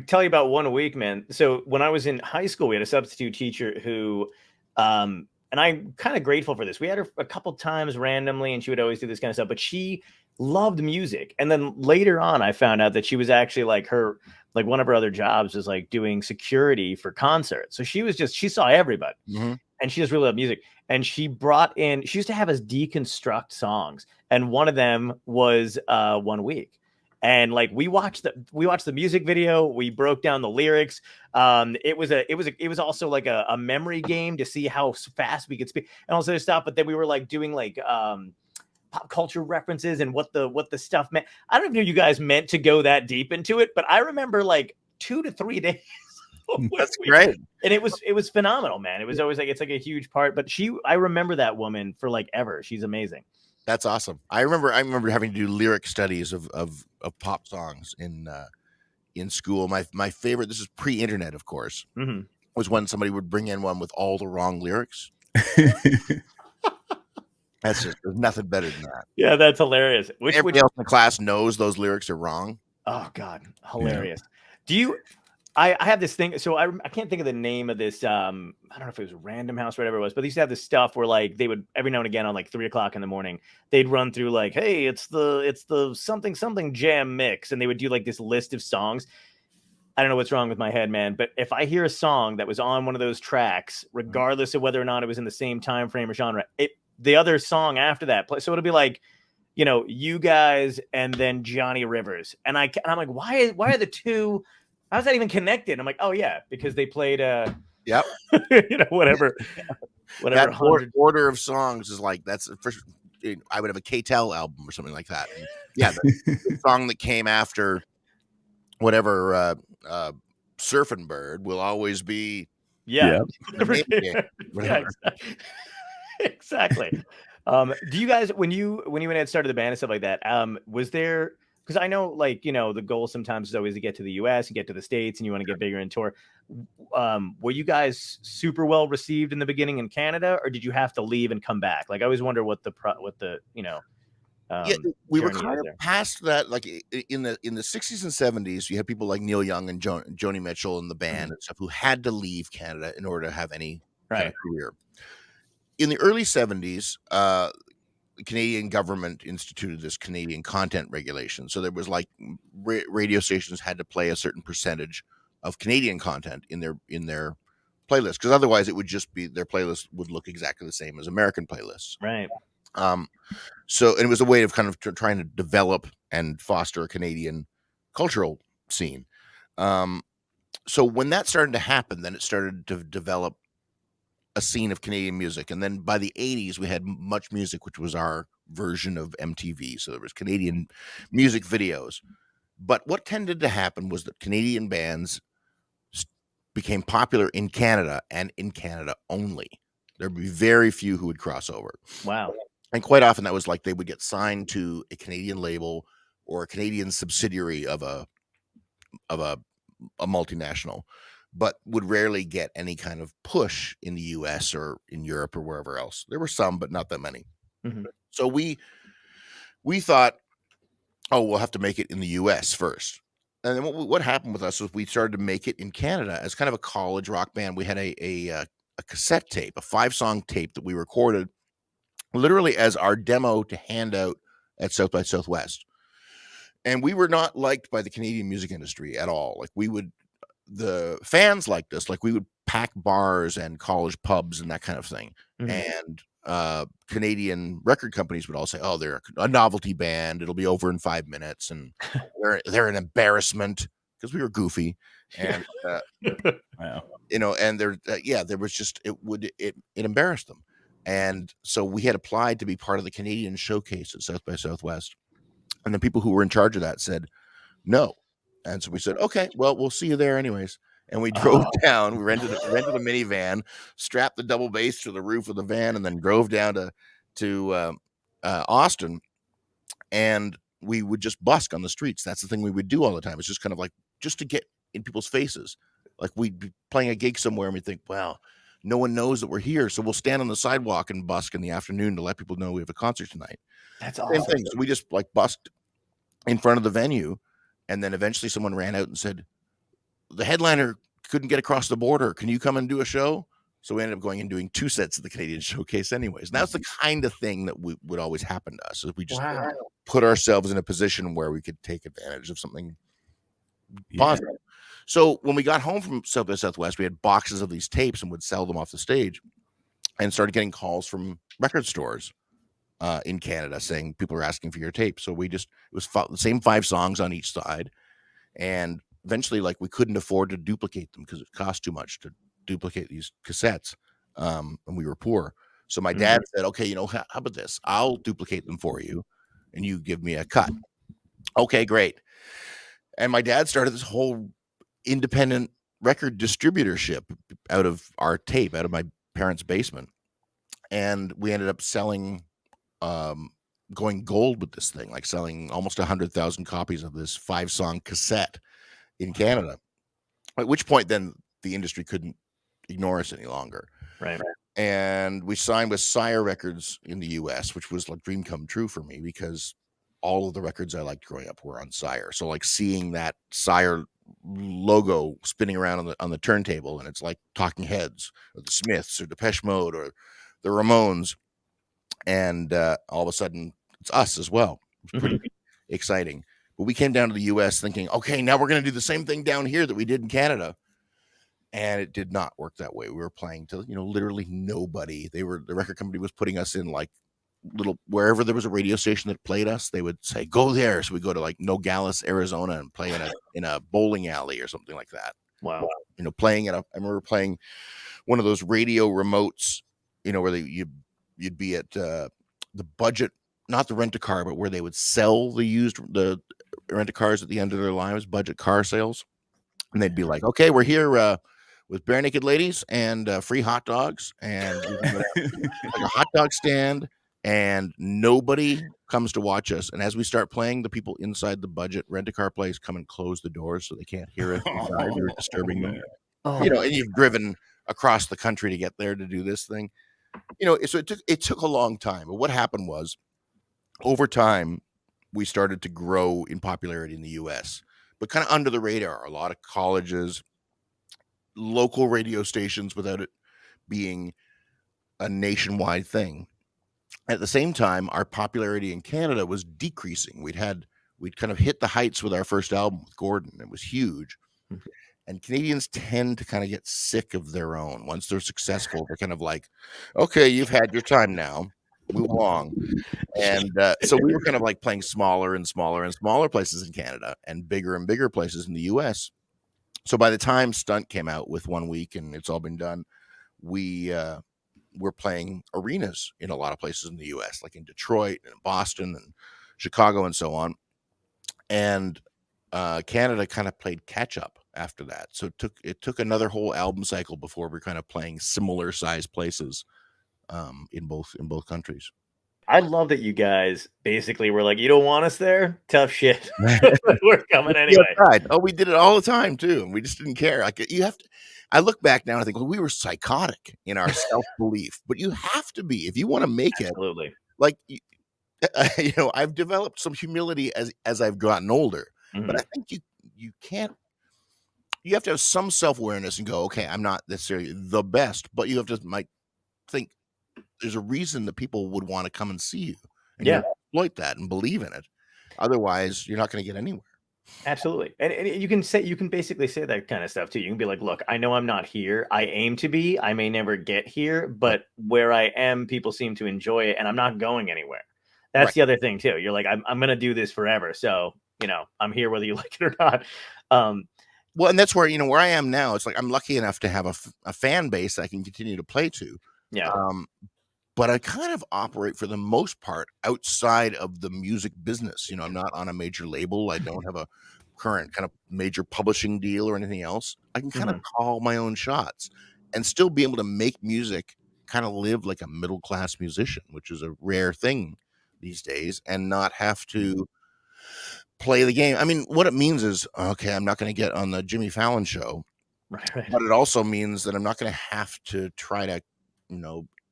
tell you about one week, man. So when I was in high school, we had a substitute teacher who, and I'm kind of grateful for this. We had her a couple times randomly, and she would always do this kind of stuff. But she loved music, and then later on, I found out that she was actually like one of her other jobs was like doing security for concerts. So she saw everybody, and she just really loved music. And she used to have us deconstruct songs, and one of them was 1 week. And like we watched the music video, we broke down the lyrics. It was also like a memory game to see how fast we could speak and all this other stuff. But then we were like doing like pop culture references and what the stuff meant. I don't know if you guys meant to go that deep into it, but I remember like 2 to 3 days. That's great. And it was phenomenal, man. It was always like, it's like a huge part, but I remember that woman for like ever. She's amazing. That's awesome. I remember having to do lyric studies of pop songs in school. My favorite, this is pre-internet, of course, was when somebody would bring in one with all the wrong lyrics. There's nothing better than that. Yeah, that's hilarious. Everybody else in the class knows those lyrics are wrong. Oh God, hilarious. Yeah. I have this thing. So I can't think of the name of this. I don't know if it was Random House or whatever it was, but they used to have this stuff where like they would every now and again on like 3 o'clock in the morning, they'd run through like, hey, it's the something jam mix. And they would do like this list of songs. I don't know what's wrong with my head, man. But if I hear a song that was on one of those tracks, regardless of whether or not it was in the same time frame or genre, the other song after that. So it'll be like, you guys and then Johnny Rivers. And I'm like, why are the two? How's that even connected? I'm like, oh yeah, because they played yep. whatever. That order of songs is like that's first. I would have a K-Tel album or something like that. And yeah, the song that came after whatever Surfing Bird will always be Exactly. Do you guys when you had started the band and stuff like that, was there? Because I know, like, the goal sometimes is always to get to the U.S. and get to the States, and you want to get bigger and tour. Were you guys super well received in the beginning in Canada, or did you have to leave and come back? Like, I always wonder what the we were kind of past that. Like in the 60s and 70s, you had people like Neil Young and Joni Mitchell and the band and stuff who had to leave Canada in order to have any kind of career. In the early 70s, the Canadian government instituted this Canadian content regulation. So there was like radio stations had to play a certain percentage of Canadian content in their playlist, because otherwise it would just be their playlist would look exactly the same as American playlists. Right. So it was a way of kind of trying to develop and foster a Canadian cultural scene. So when that started to happen, then it started to develop a scene of Canadian music. And then by the 80s, we had Much Music, which was our version of MTV. So there was Canadian music videos. But what tended to happen was that Canadian bands became popular in Canada and in Canada only. There'd be very few who would cross over. Wow. And quite often that was like they would get signed to a Canadian label or a Canadian subsidiary of a multinational, but would rarely get any kind of push in the US or in Europe or wherever else. There were some, but not that many. So we thought, oh, we'll have to make it in the US first. And then what happened with us was we started to make it in Canada as kind of a college rock band. We had a cassette tape, a 5-song tape that we recorded literally as our demo to hand out at South by Southwest. And we were not liked by the Canadian music industry at all. Like the fans liked us. Like we would pack bars and college pubs and that kind of thing. And Canadian record companies would all say, "Oh, they're a novelty band. It'll be over in 5 minutes," and they're an embarrassment because we were goofy, and Wow. and there was just it embarrassed them, and so we had applied to be part of the Canadian showcase at South by Southwest, and the people who were in charge of that said no, and so we said, okay, well, we'll see you there anyways. And we drove down. We rented a minivan, strapped the double bass to the roof of the van, and then drove down to Austin. And we would just busk on the streets. That's the thing we would do all the time. It's just kind of like just to get in people's faces. Like we'd be playing a gig somewhere, and we think, well, no one knows that we're here, so we'll stand on the sidewalk and busk in the afternoon to let people know we have a concert tonight. That's Same awesome. thing. So we just like busked in front of the venue. And then eventually someone ran out and said, the headliner couldn't get across the border. Can you come and do a show? So we ended up going and doing 2 sets of the Canadian showcase anyways. And that's the kind of thing that would always happen to us. Is we just put ourselves in a position where we could take advantage of something positive. So when we got home from South by Southwest, we had boxes of these tapes and would sell them off the stage, and started getting calls from record stores in Canada saying people are asking for your tape. So it was the same 5 songs on each side. And eventually, like, we couldn't afford to duplicate them because it cost too much to duplicate these cassettes. And we were poor. So my dad said, okay, how about this? I'll duplicate them for you and you give me a cut. Okay, great. And my dad started this whole independent record distributorship out of our tape, out of my parents' basement. And we ended up selling going gold with this thing, like selling almost 100,000 copies of this 5-song cassette in Canada. At which point, then the industry couldn't ignore us any longer. Right. And we signed with Sire Records in the US, which was like dream come true for me because all of the records I liked growing up were on Sire. So like seeing that Sire logo spinning around on the turntable, and it's like Talking Heads or the Smiths or Depeche Mode or the Ramones. And all of a sudden, it's us as well. It's pretty exciting. But we came down to the U.S. thinking, okay, now we're going to do the same thing down here that we did in Canada. And it did not work that way. We were playing to, literally nobody. The record company was putting us in like wherever there was a radio station that played us, they would say, go there. So we go to like Nogales, Arizona, and play in a bowling alley or something like that. Wow. Playing I remember playing one of those radio remotes, where you'd be at the budget, not the rent-a-car, but where they would sell the rent-a-cars at the end of their lives, budget car sales. And they'd be like, okay, we're here with Barenaked Ladies and free hot dogs. And like a hot dog stand, and nobody comes to watch us. And as we start playing, the people inside the budget rent-a-car place come and close the doors so they can't hear us inside. You're disturbing them. And you've driven across the country to get there to do this thing. So it took a long time. But what happened was, over time, we started to grow in popularity in the U.S., but kind of under the radar. A lot of colleges, local radio stations, without it being a nationwide thing. At the same time, our popularity in Canada was decreasing. We'd kind of hit the heights with our first album with Gordon. It was huge. And Canadians tend to kind of get sick of their own. Once they're successful, they're kind of like, okay, you've had your time now, move along. And so we were kind of like playing smaller and smaller and smaller places in Canada and bigger places in the US. So by the time Stunt came out with 1 week and It's All Been Done, we were playing arenas in a lot of places in the US, like in Detroit and Boston and Chicago and so on. And Canada kind of played catch up after that. So it took another whole album cycle before we're kind of playing similar size places in both countries. I love that you guys basically were like, you don't want us there? Tough shit. We're coming anyway. Oh, we did it all the time too, and we just didn't care. Like I look back now and I think, well, we were psychotic in our self-belief, but you have to be if you want to make it. Absolutely. Like I've developed some humility as I've gotten older, but I think you can't. You have to have some self-awareness and go, okay, I'm not necessarily the best, but you have to might think there's a reason that people would want to come and see you, and you exploit that and believe in it. Otherwise, you're not going to get anywhere. Absolutely. And you can basically say that kind of stuff too. You can be like, look, I know I'm not here. I aim to be. I may never get here, Right. but where I am, people seem to enjoy it, and I'm not going anywhere. That's Right. the other thing too. You're like, I'm gonna do this forever. So, I'm here whether you like it or not. Um, Well, and that's where, where I am now, it's like I'm lucky enough to have a fan base I can continue to play to. yeah. Um, but I kind of operate for the most part outside of the music business. I'm not on a major label. I don't have a current kind of major publishing deal or anything else. I can kind of call my own shots and still be able to make music, kind of live like a middle class musician, which is a rare thing these days, and not have to play the game. I mean, what it means is, okay, I'm not going to get on the Jimmy Fallon show, Right. but it also means that I'm not going to have to try to,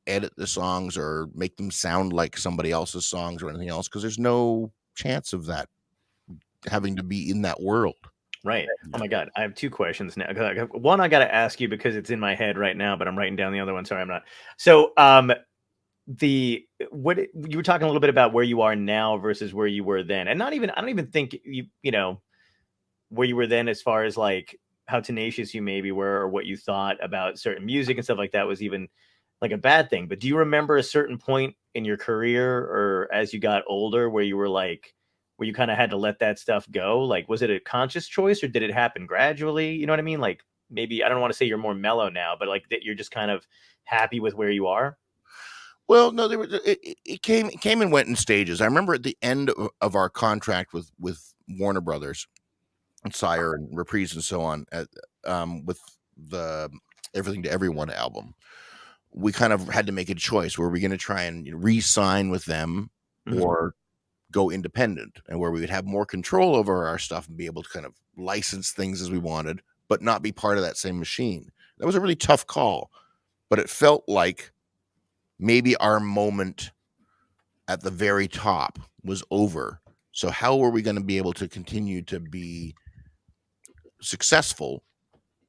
edit the songs or make them sound like somebody else's songs or anything else, because there's no chance of that having to be in that world. Right. Oh my God. I have two questions now. One I got to ask you because it's in my head right now, but I'm writing down the other one. Sorry, I'm not. So, what you were talking a little bit about where you are now versus where you were then, and not even, I don't even think where you were then as far as like how tenacious you maybe were or what you thought about certain music and stuff like that was even like a bad thing. But do you remember a certain point in your career or as you got older where you were like, where you kind of had to let that stuff go? Like, was it a conscious choice or did it happen gradually? You know what I mean? Like, maybe, I don't want to say you're more mellow now, but like that you're just kind of happy with where you are. Well, no, it came and went in stages. I remember at the end of our contract with Warner Brothers and Sire and Reprise and so on, with the Everything to Everyone album, we kind of had to make a choice. Were we going to try and re-sign with them or go independent, and where we would have more control over our stuff and be able to kind of license things as we wanted, but not be part of that same machine? That was a really tough call, but it felt like maybe our moment at the very top was over. So how were we going to be able to continue to be successful,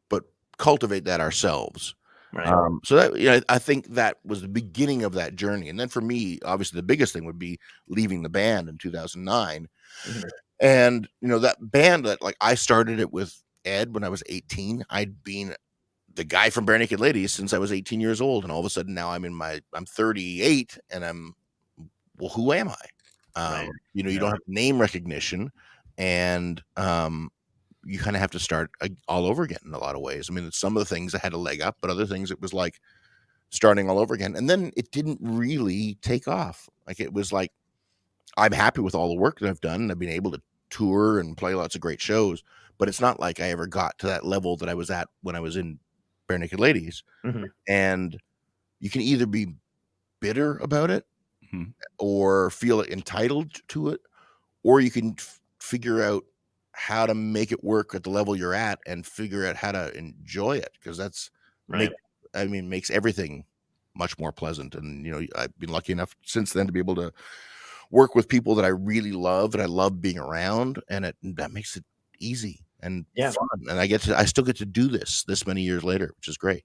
but cultivate that ourselves? Right. So that, I think that was the beginning of that journey. And then for me, obviously the biggest thing would be leaving the band in 2009. And, that band that like I started it with Ed when I was 18. I'd been the guy from Barenaked Ladies since I was 18 years old. And all of a sudden now I'm 38 and well, who am I? Right. You don't have name recognition, and you kind of have to start all over again in a lot of ways. I mean, some of the things I had a leg up, but other things it was like starting all over again. And then it didn't really take off. Like it was like, I'm happy with all the work that I've done. I've been able to tour and play lots of great shows, but it's not like I ever got to that level that I was at when I was in Barenaked Ladies. And you can either be bitter about it or feel entitled to it, or you can figure out how to make it work at the level you're at and figure out how to enjoy it, because that's makes everything much more pleasant. And I've been lucky enough since then to be able to work with people that I really love and I love being around, and that makes it easy and fun. And I still get to do this many years later, which is great.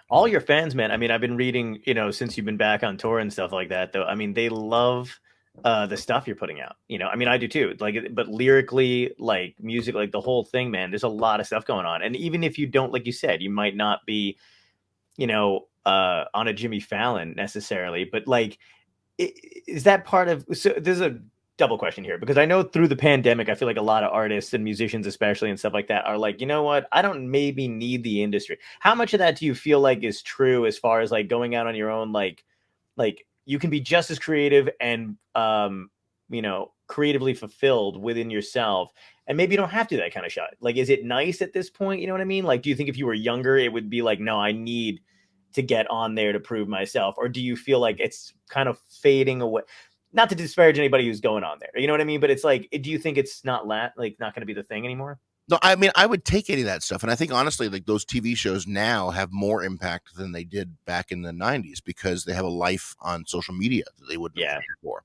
All your fans, man. I mean, I've been reading, since you've been back on tour and stuff like that, though. I mean, they love the stuff you're putting out. I mean, I do too. Like, but lyrically, like music, like the whole thing, man, there's a lot of stuff going on. And even if you don't, like you said, you might not be, on a Jimmy Fallon necessarily, but like, is that part of, so there's a double question here, because I know through the pandemic, I feel like a lot of artists and musicians, especially and stuff like that, are like, you know what, I don't maybe need the industry. How much of that do you feel like is true as far as like going out on your own, like you can be just as creative and creatively fulfilled within yourself, and maybe you don't have to do that kind of shot? Like, is it nice at this point? You know what I mean? Like, do you think if you were younger, it would be like, no, I need to get on there to prove myself? Or do you feel like it's kind of fading away? Not to disparage anybody who's going on there, you know what I mean? But it's like, do you think it's not not going to be the thing anymore? No, I mean, I would take any of that stuff. And I think honestly, like those TV shows now have more impact than they did back in the 90s, because they have a life on social media that they wouldn't have before.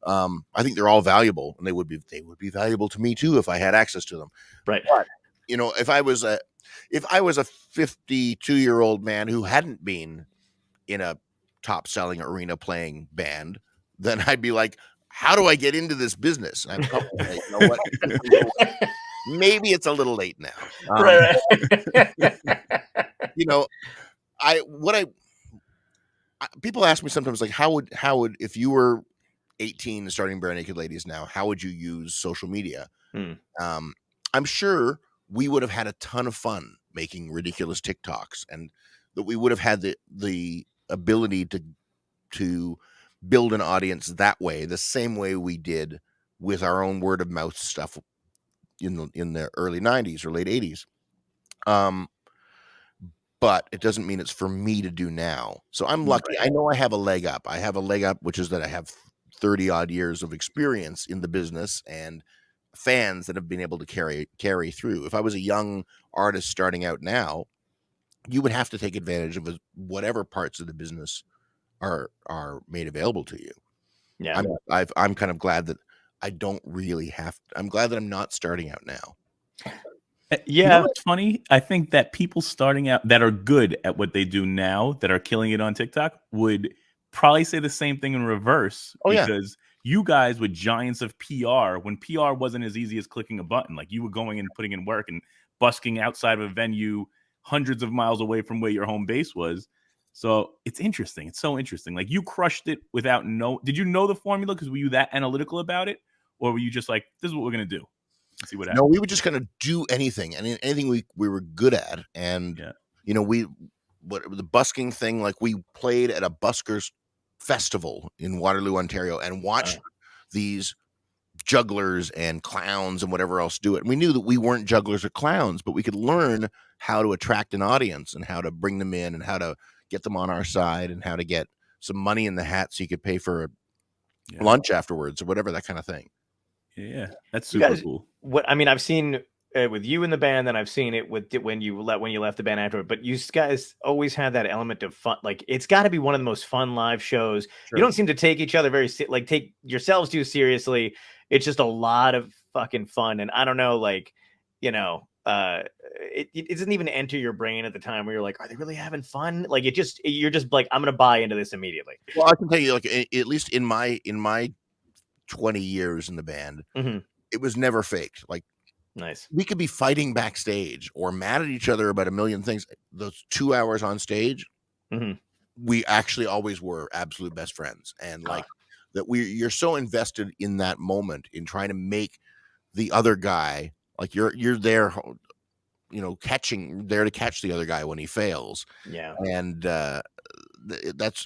I think they're all valuable, and they would be valuable to me too if I had access to them. Right. But, if I was a 52-year-old man who hadn't been in a top selling arena playing band, then I'd be like, how do I get into this business? And I probably say, you know what? Maybe it's a little late now. Right. You know, people ask me sometimes, like, how would if you were 18 and starting Barenaked Ladies now, how would you use social media? I'm sure we would have had a ton of fun making ridiculous TikToks, and that we would have had the ability to build an audience that way, the same way we did with our own word of mouth stuff in the early 90s or late 80s. But it doesn't mean it's for me to do now. So I'm lucky. I know I have a leg up. I have a leg up, which is that I have 30 odd years of experience in the business and fans that have been able to carry through. If I was a young artist starting out now, you would have to take advantage of whatever parts of the business are made available to you. Yeah. I'm kind of glad that I don't really have to. I'm glad that I'm not starting out now. Yeah. You know what's funny? I think that people starting out that are good at what they do now, that are killing it on TikTok, would probably say the same thing in reverse. Because you guys were giants of PR when PR wasn't as easy as clicking a button. Like, you were going and putting in work and busking outside of a venue hundreds of miles away from where your home base was. So it's interesting. It's so interesting. Like, you crushed it without did you know the formula? Because were you that analytical about it? Or were you just like, this is what we're going to do? See what happens. No, we would just kind of do anything, and anything we were good at. And you know, the busking thing, like, we played at a buskers festival in Waterloo, Ontario, and watched these jugglers and clowns and whatever else do it. And we knew that we weren't jugglers or clowns, but we could learn how to attract an audience and how to bring them in and how to get them on our side and how to get some money in the hat so you could pay for lunch afterwards or whatever, that kind of thing. Yeah, that's super cool. I've seen it with you in the band, and I've seen it with when you left the band afterward. But you guys always had that element of fun. Like, it's got to be one of the most fun live shows. Sure. You don't seem to take each other take yourselves too seriously. It's just a lot of fucking fun, and I don't know, like, you know, it doesn't even enter your brain at the time where you're like, are they really having fun? Like, you're just like, I'm gonna buy into this immediately. Well, I can tell you, like, at least in my 20 years in the band, it was never faked. Like, nice. We could be fighting backstage or mad at each other about a million things. Those 2 hours on stage, we actually always were absolute best friends. And like that, you're so invested in that moment in trying to make the other guy, like, you're there, you know, there to catch the other guy when he fails. Yeah. And I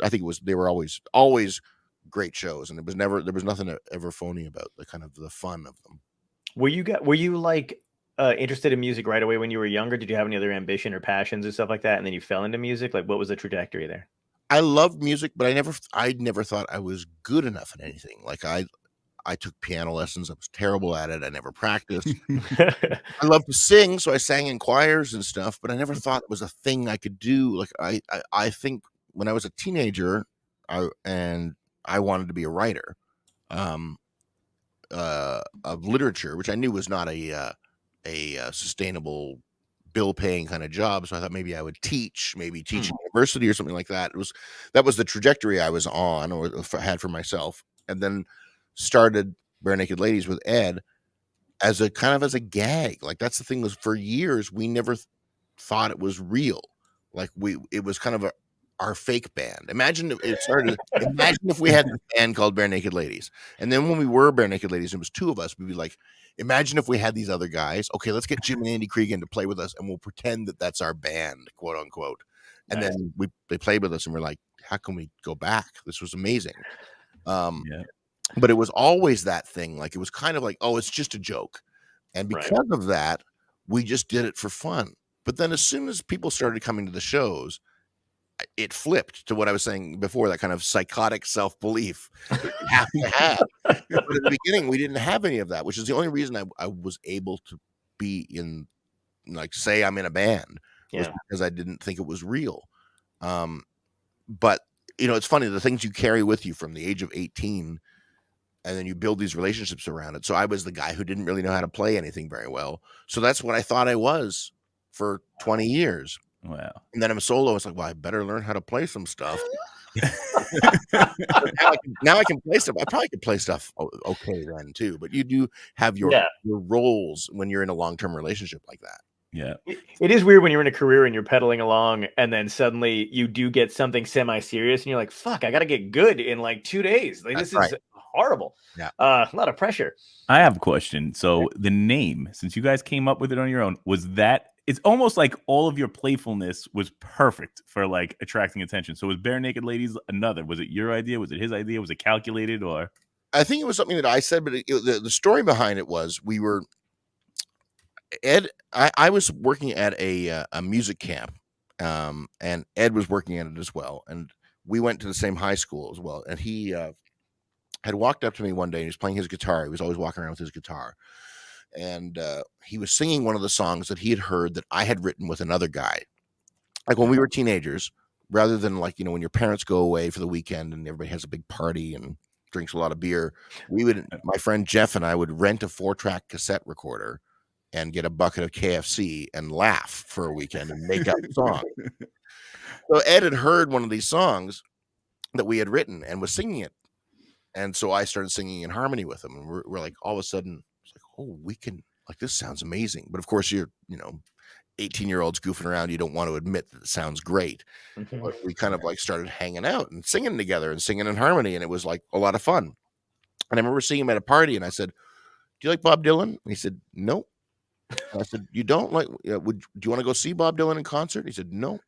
think they were always great shows, and there was nothing ever phony about the kind of the fun of them. Were you like interested in music right away when you were younger? Did you have any other ambition or passions or stuff like that, and then you fell into music? Like, what was the trajectory there? I loved music, but I never thought I was good enough at anything. Like, I took piano lessons. I was terrible at it. I never practiced. I loved to sing, so I sang in choirs and stuff, but I never thought it was a thing I could do. Like, I think when I was a teenager, I wanted to be a writer of literature, which I knew was not a sustainable, bill-paying kind of job. So I thought maybe I would teach in university or something like that. That was the trajectory I was on, or had for myself, and then started Barenaked Ladies with Ed as a gag. Like, that's the thing, was for years we never thought it was real. Like, it was kind of our fake band. Imagine if we had a band called Barenaked Ladies, and then when we were Barenaked Ladies, it was two of us. We'd be like, imagine if we had these other guys. Okay, let's get Jim and Andy Cregan to play with us, and we'll pretend that that's our band, quote unquote. And then they played with us, and we're like, how can we go back? This was amazing. But it was always that thing. Like, it was kind of like, oh, it's just a joke. And because of that, we just did it for fun. But then as soon as people started coming to the shows, it flipped to what I was saying before, that kind of psychotic self-belief that you have to have. But at the beginning, we didn't have any of that, which is the only reason I was able to be in, like, say I'm in a band, was because I didn't think it was real. But, you know, it's funny, the things you carry with you from the age of 18, and then you build these relationships around it. So I was the guy who didn't really know how to play anything very well. So that's what I thought I was for 20 years. Wow. And then I'm solo. It's like, well, I better learn how to play some stuff. Now I can play stuff. I probably could play stuff okay then too. But you do have your roles when you're in a long-term relationship like that. Yeah. It is weird when you're in a career and you're pedaling along and then suddenly you do get something semi-serious and you're like, fuck, I got to get good in like 2 days. Like, this is horrible. Yeah. A lot of pressure. I have a question. So the name, since you guys came up with it on your own, was that it's almost like all of your playfulness was perfect for like attracting attention. So was Barenaked Ladies another? Was it your idea? Was it his idea? Was it calculated or? I think it was something that I said, but the story behind it was we were Ed. I was working at a music camp, and Ed was working at it as well, and we went to the same high school as well. And he had walked up to me one day. And he was playing his guitar. He was always walking around with his guitar, and he was singing one of the songs that he had heard that I had written with another guy. Like when we were teenagers, rather than like when your parents go away for the weekend and everybody has a big party and drinks a lot of beer, my friend Jeff and I would rent a 4-track cassette recorder and get a bucket of KFC and laugh for a weekend and make up songs. So Ed had heard one of these songs that we had written and was singing it. And so I started singing in harmony with him. And we're like, all of a sudden, it's like, oh, we can, like, this sounds amazing. But of course, you're, 18-year-olds goofing around. You don't want to admit that it sounds great. Mm-hmm. But we kind of like started hanging out and singing together and singing in harmony. And it was like a lot of fun. And I remember seeing him at a party and I said, do you like Bob Dylan? And he said, no. And I said, you don't like, do you want to go see Bob Dylan in concert? He said, no.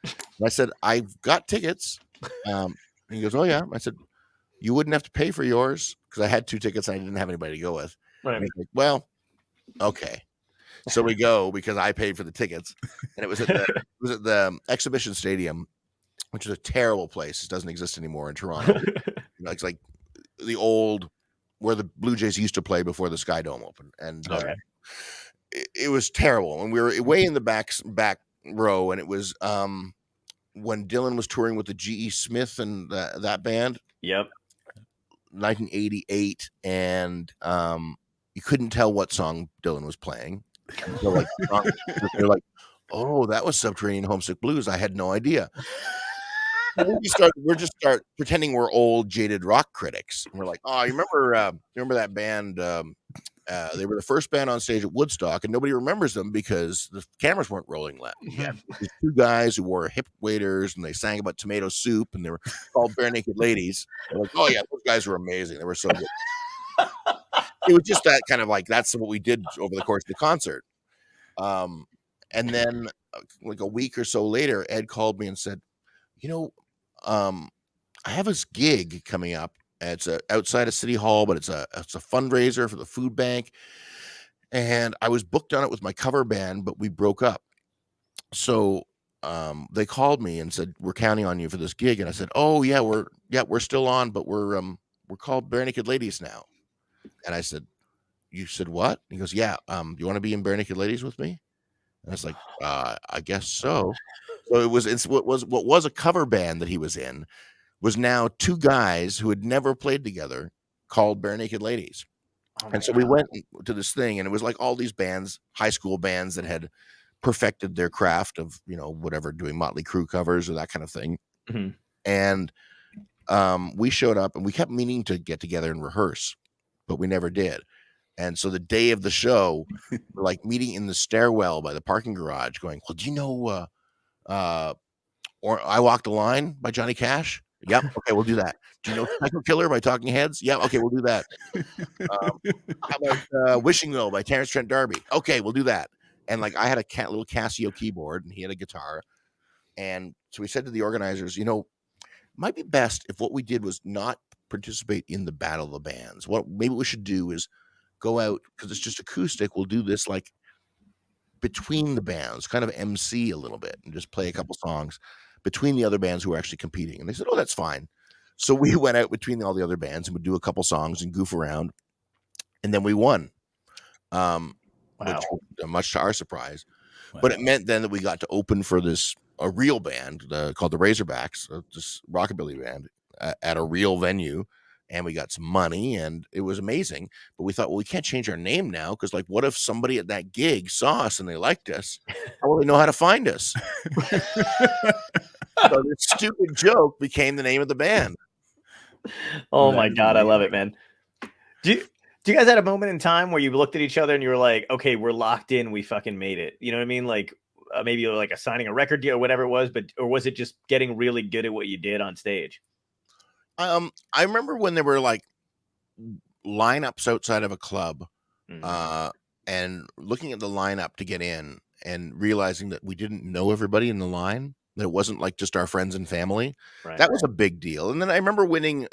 And I said, I've got tickets. And he goes, oh yeah. I said, you wouldn't have to pay for yours because I had 2 tickets and I didn't have anybody to go with. Right. And he's like, well, okay. So we go because I paid for the tickets, and it was at the Exhibition Stadium, which is a terrible place. It doesn't exist anymore in Toronto. It's like the old where the Blue Jays used to play before the Sky Dome opened, and it was terrible. And we were way in the back row, and it was when Dylan was touring with the G.E. Smith and that band. Yep. 1988, and you couldn't tell what song Dylan was playing. So like they're like, oh, that was Subterranean Homesick Blues. I had no idea. We're just start pretending we're old, jaded rock critics. And we're like, oh, you remember that band? They were the first band on stage at Woodstock, and nobody remembers them because the cameras weren't rolling left. Yeah, these 2 guys who wore hip waders, and they sang about tomato soup, and they were called Barenaked Ladies. They're like, oh yeah, those guys were amazing. They were so good. It was just that kind of like that's what we did over the course of the concert. And then like a week or so later, Ed called me and said, I have this gig coming up. It's outside of City Hall, but it's a fundraiser for the food bank. And I was booked on it with my cover band, but we broke up. So they called me and said, we're counting on you for this gig. And I said, oh yeah, we're still on, but we're called Barenaked Ladies now. And I said, you said what? He goes, yeah. You want to be in Barenaked Ladies with me? And I was like, I guess so. So what was a cover band that he was in was now 2 guys who had never played together called Barenaked Ladies. Oh and so we went to this thing, and it was like all these bands, high school bands that had perfected their craft of, whatever, doing Motley Crue covers or that kind of thing. Mm-hmm. And we showed up, and we kept meaning to get together and rehearse, but we never did. And so the day of the show, we're like meeting in the stairwell by the parking garage going, well, do you know, or I Walk the Line by Johnny Cash? Yep. Okay, we'll do that. Do you know Psycho Killer by Talking Heads? Yeah. Okay, we'll do that. How about Wishing Well by Terrence Trent D'Arby? Okay, we'll do that. And like I had a little Casio keyboard, and he had a guitar. And so we said to the organizers, might be best if what we did was not participate in the Battle of the Bands. What maybe we should do is go out, because it's just acoustic. We'll do this like between the bands, kind of MC a little bit, and just play a couple songs between the other bands who were actually competing. And they said, oh, that's fine. So we went out between all the other bands and would do a couple songs and goof around. And then we won, which, much to our surprise. Wow. But it meant then that we got to open for a real band called the Razorbacks, this rockabilly band at a real venue. And we got some money, and it was amazing. But we thought, well, we can't change our name now, because like, what if somebody at that gig saw us and they liked us? How will they know how to find us? So this stupid joke became the name of the band. Oh my God, I love it, man. Do you guys had a moment in time where you looked at each other and you were like, okay, we're locked in, we fucking made it? You know what I mean? Like maybe like a signing a record deal or whatever it was, or was it just getting really good at what you did on stage? I remember when there were like lineups outside of a club, and looking at the lineup to get in and realizing that we didn't know everybody in the line, that it wasn't like just our friends and family. Right. That was a big deal. And then I remember winning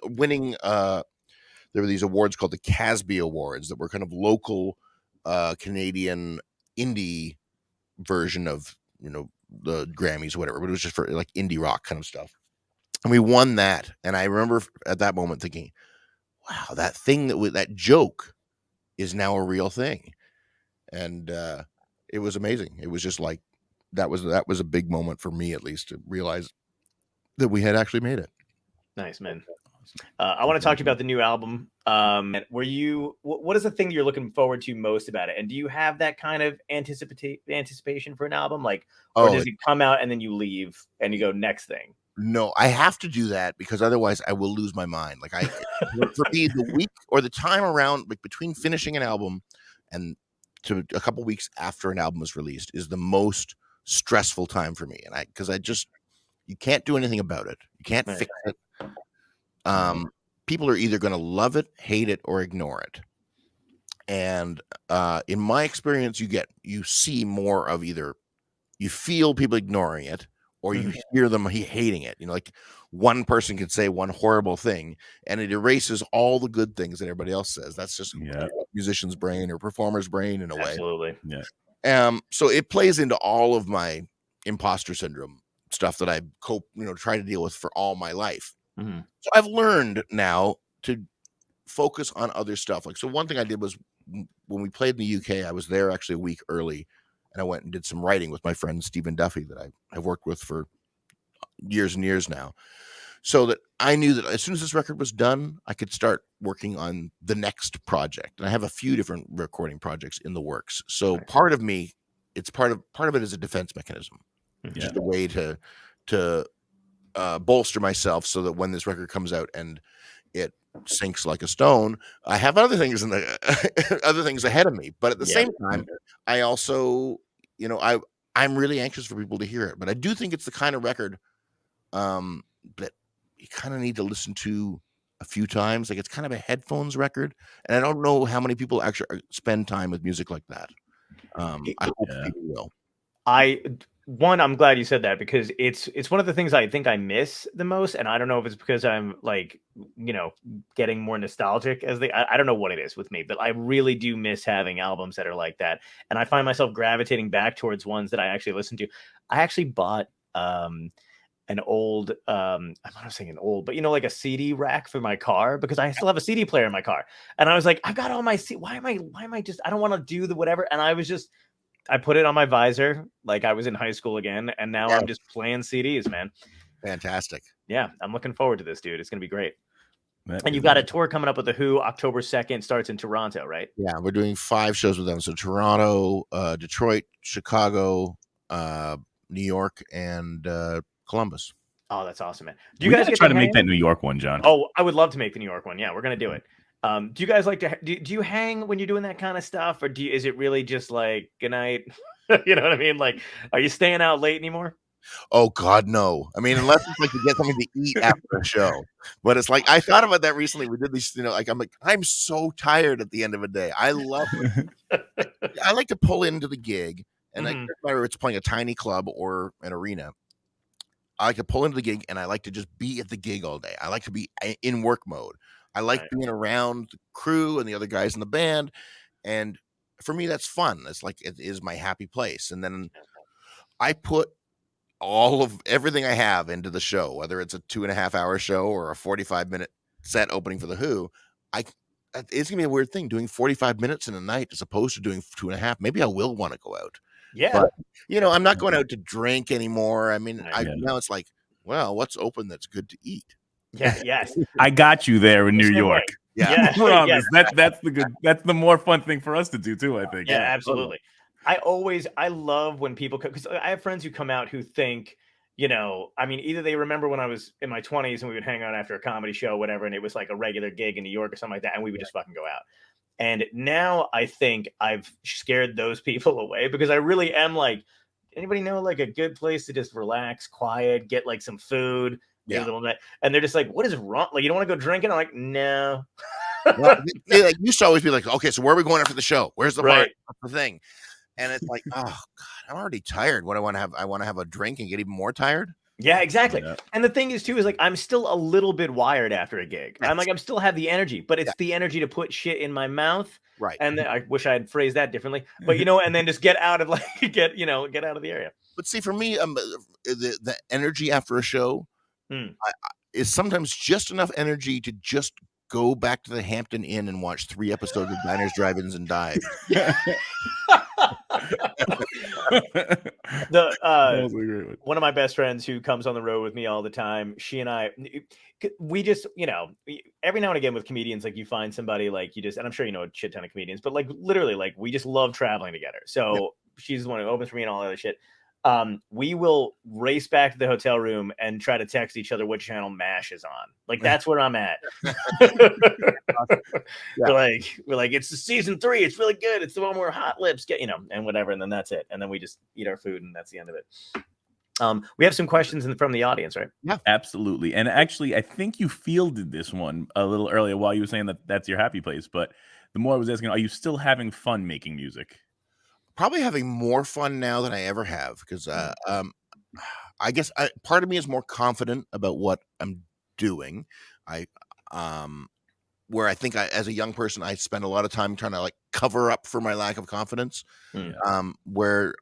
there were these awards called the Casby Awards that were kind of local Canadian indie version of, you know, the Grammys or whatever, but it was just for like indie rock kind of stuff. And we won that. And I remember at that moment thinking, wow, that thing that joke is now a real thing. And it was amazing. It was just like that was a big moment for me, at least, to realize that we had actually made it. Nice, man. I want to talk to you about the new album. What is the thing you're looking forward to most about it? And do you have that kind of anticipation for an album? Like, or does it come out and then you leave and you go next thing? No, I have to do that because otherwise I will lose my mind. Like for me, the week or the time around, like between finishing an album and to a couple weeks after an album is released, is the most stressful time for me. And because you can't do anything about it. You can't fix it. People are either going to love it, hate it, or ignore it. And in my experience, you see more of either you feel people ignoring it, or you hear them hating it. You know, like one person could say one horrible thing and it erases all the good things that everybody else says. That's just musician's brain or performer's brain in a way. Absolutely. Yeah. So it plays into all of my imposter syndrome stuff that I try to deal with for all my life. So I've learned now to focus on other stuff. Like, so one thing I did was when we played in the UK, I was there actually a week early. And I went and did some writing with my friend Stephen Duffy that I've worked with for years and years now. So that I knew that as soon as this record was done, I could start working on the next project. And I have a few different recording projects in the works. So part of me, part of it is a defense mechanism. Just a way to bolster myself so that when this record comes out and it sinks like a stone, I have other things other things ahead of me. But at the same time, I also, I'm really anxious for people to hear it. But I do think it's the kind of record that you kind of need to listen to a few times. Like, it's kind of a headphones record, and I don't know how many people actually spend time with music like that. I hope people will. I'm glad you said that, because it's one of the things I think I miss the most, and I don't know if it's because I'm like, getting more nostalgic I don't know what it is with me, but I really do miss having albums that are like that, and I find myself gravitating back towards ones that I actually listen to. I actually bought an old I'm not saying an old, but like a CD rack for my car, because I still have a CD player in my car, and I was like, I've got all my why am I just, I don't want to do the whatever, and I put it on my visor like I was in high school again, and now I'm just playing CDs, man. Fantastic. Yeah, I'm looking forward to this, dude. It's going to be great. And you've got a tour coming up with The Who, October 2nd, starts in Toronto, right? Yeah, we're doing 5 shows with them. So Toronto, Detroit, Chicago, New York, and Columbus. Oh, that's awesome, man. Do you guys try to make that New York one, John? Oh, I would love to make the New York one. Yeah, we're going to do it. Do you guys like to do you hang when you're doing that kind of stuff, or is it really just like good night? You know what I mean? Like, are you staying out late anymore? Oh God, no. I mean, unless it's like to get something to eat after a show. But it's like, I thought about that recently. We did these, I'm so tired at the end of a day. I love it. I like to pull into the gig, and whether it's playing a tiny club or an arena, I like to pull into the gig, and I like to just be at the gig all day. I like to be in work mode. I like being around the crew and the other guys in the band. And for me, that's fun. It's like, it is my happy place. And then I put all of everything I have into the show, whether it's a 2.5-hour show or a 45-minute set opening for The Who. It's gonna be a weird thing doing 45 minutes in a night as opposed to doing 2.5. Maybe I will want to go out. Yeah. But, I'm not going out to drink anymore. I mean, now it's like, well, what's open that's good to eat? Yeah. Yes. I got you there in New York. Yeah. Promise. That's the more fun thing for us to do too, I think. Yeah, absolutely. I love when people, because I have friends who come out who think you know, I mean, either they remember when I was in my 20s and we would hang out after a comedy show, whatever, and it was like a regular gig in New York or something like that, and we would just fucking go out. And now I think I've scared those people away because I really am like, anybody know like a good place to just relax, quiet, get like some food, maybe a little bit, and they're just like, what is wrong? Like, you don't want to go drinking? I'm like, no. Well, they like, used to always be like, okay, so where are we going after the show? Where's the Right. bar? What's the thing? And it's like, oh God, I'm already tired. What I want to have, I want to have a drink and get even more tired. Yeah, exactly. Yeah. And the thing is too, is like, I'm still a little bit wired after a gig. Yes. I'm like, I'm still have the energy, but it's the energy to put shit in my mouth. Right. And then I wish I had phrased that differently, but you know, and then just get out of like, get out of the area. But see, for me, the energy after a show is sometimes just enough energy to just go back to the Hampton Inn and watch 3 episodes of Diners, Drive-Ins, and Dives. One of my best friends who comes on the road with me all the time, she and I, we just, you know, every now and again with comedians, like you find somebody like you just, and I'm sure you know a shit ton of comedians, but like literally, like we just love traveling together. So she's the one who opens for me and all that other shit. We will race back to the hotel room and try to text each other what channel MASH is on. Like that's where I'm at. We're like, it's the season 3. It's really good. It's the one where Hot Lips get, you know, and whatever. And then that's it. And then we just eat our food and that's the end of it. We have some questions from the audience, right? Yeah, absolutely. And actually, I think you fielded this one a little earlier while you were saying that that's your happy place. But the more I was asking, are you still having fun making music? Probably having more fun now than I ever have because I guess part of me is more confident about what I'm doing. Where I think as a young person, I spent a lot of time trying to like cover up for my lack of confidence. Where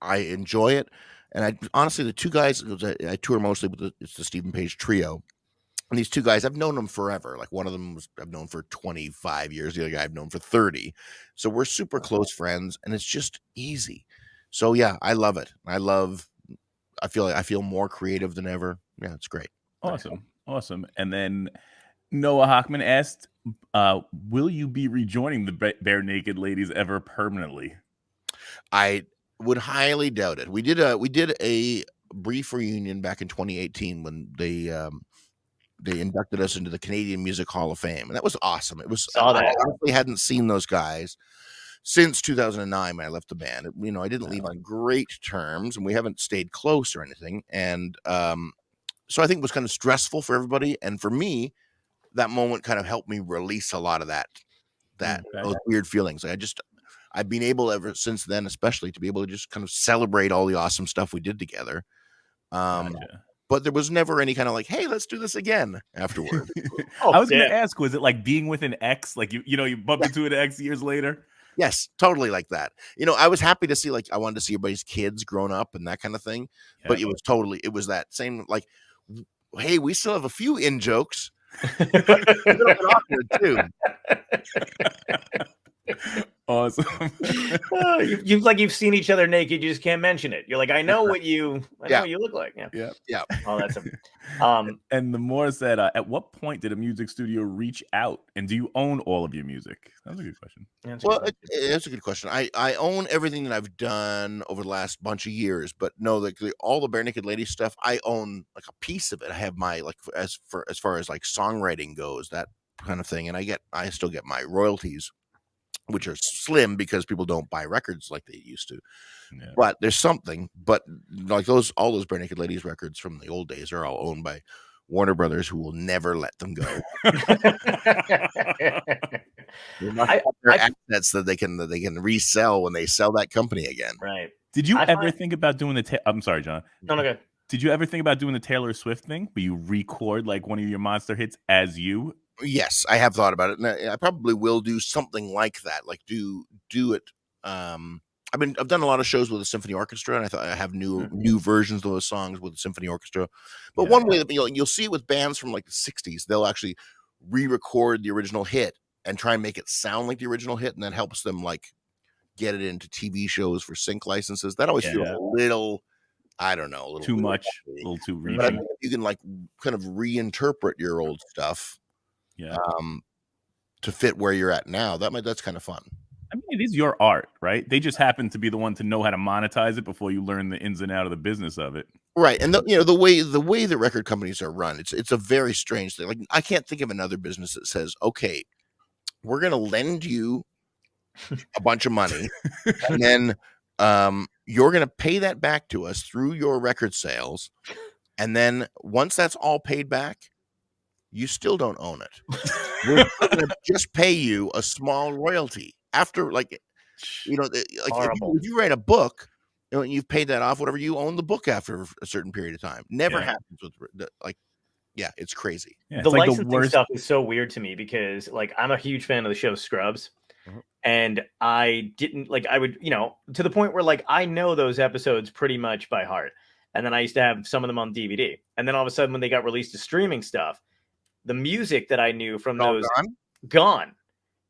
I enjoy it, and I honestly the 2 guys I tour mostly with it's the Stephen Page Trio. And these 2 guys, I've known them forever. Like one of them I've known for 25 years. The other guy I've known for 30. So we're super close friends and it's just easy. So yeah, I love it. I feel more creative than ever. Yeah, it's great. Awesome. And then Noah Hockman asked, will you be rejoining the Barenaked Ladies ever permanently? I would highly doubt it. We did a brief reunion back in 2018 when they inducted us into the Canadian Music Hall of Fame, and that was awesome. It was. I honestly hadn't seen those guys since 2009 when I left the band. You know, I didn't leave on great terms, and we haven't stayed close or anything. And so I think it was kind of stressful for everybody, and for me, that moment kind of helped me release a lot of those weird feelings. I've been able ever since then, especially to be able to just kind of celebrate all the awesome stuff we did together. But there was never any kind of like, hey, let's do this again afterward. I was going to ask, was it like being with an ex? Like, you bump into an ex years later? Yes, totally like that. You know, I was happy to see, like, I wanted to see everybody's kids grown up and that kind of thing. Yeah. But it was that same, like, hey, we still have a few in jokes. A little bit awkward, too. Awesome. You've seen each other naked. You just can't mention it. You're like, I know what you look like. Yeah. Oh, that's and the more said, at what point did a music studio reach out, and do you own all of your music? That's a good question. That's a good question. I own everything that I've done over the last bunch of years, but no, like all the Barenaked Ladies stuff, I own like a piece of it. I have my like as far as like songwriting goes, that kind of thing, and I still get my royalties, which are slim because people don't buy records like they used to. Yeah. But there's something. But like all those Barenaked Ladies records from the old days are all owned by Warner Brothers, who will never let them go. Their assets that they can resell when they sell that company again. Right. Did you ever think about doing I'm sorry, John. No, good. Did you ever think about doing the Taylor Swift thing where you record like one of your monster hits as you? Yes, I have thought about it, and I probably will do something like that. Like do it. I've done a lot of shows with a symphony orchestra, and I thought I have new versions of those songs with the symphony orchestra. But one way that you'll see it with bands from like the 60s, they'll actually re-record the original hit and try and make it sound like the original hit, and that helps them like get it into TV shows for sync licenses. That always feels a little, I don't know, a little too much, a little too reaching. But you can like kind of reinterpret your old stuff. Yeah. To fit where you're at now. That's kind of fun. I mean, it is your art, right? They just happen to be the one to know how to monetize it before you learn the ins and out of the business of it. Right, and the way the record companies are run, it's a very strange thing. Like, I can't think of another business that says, "Okay, we're gonna lend you a bunch of money, and then you're gonna pay that back to us through your record sales, and then once that's all paid back, you still don't own it. We're still gonna just pay you a small royalty after, like, like Horrible. if you write a book, and you've paid that off, whatever, you own the book after a certain period of time. Never happens with yeah, it's crazy. Yeah, The it's like the licensing worst. stuff is so weird to me because, like, I'm a huge fan of the show Scrubs, and I didn't like. I would, to the point where like I know those episodes pretty much by heart, and then I used to have some of them on DVD, and then all of a sudden when they got released to streaming stuff, the music that I knew from those gone.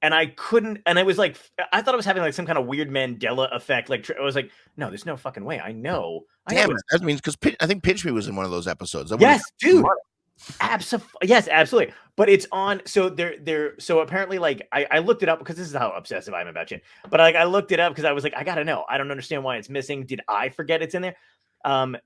And I couldn't, and it was like, I thought I was having like some kind of weird Mandela effect. Like, I was like, no, there's no fucking way. I know. Damn it. That means because I think Pitch Me was in one of those episodes. Yes, dude. Yes, absolutely. But it's on. So so apparently, like, I looked it up because this is how obsessive I am about shit. But like, I looked it up because I was like, I gotta know. I don't understand why it's missing. Did I forget it's in there?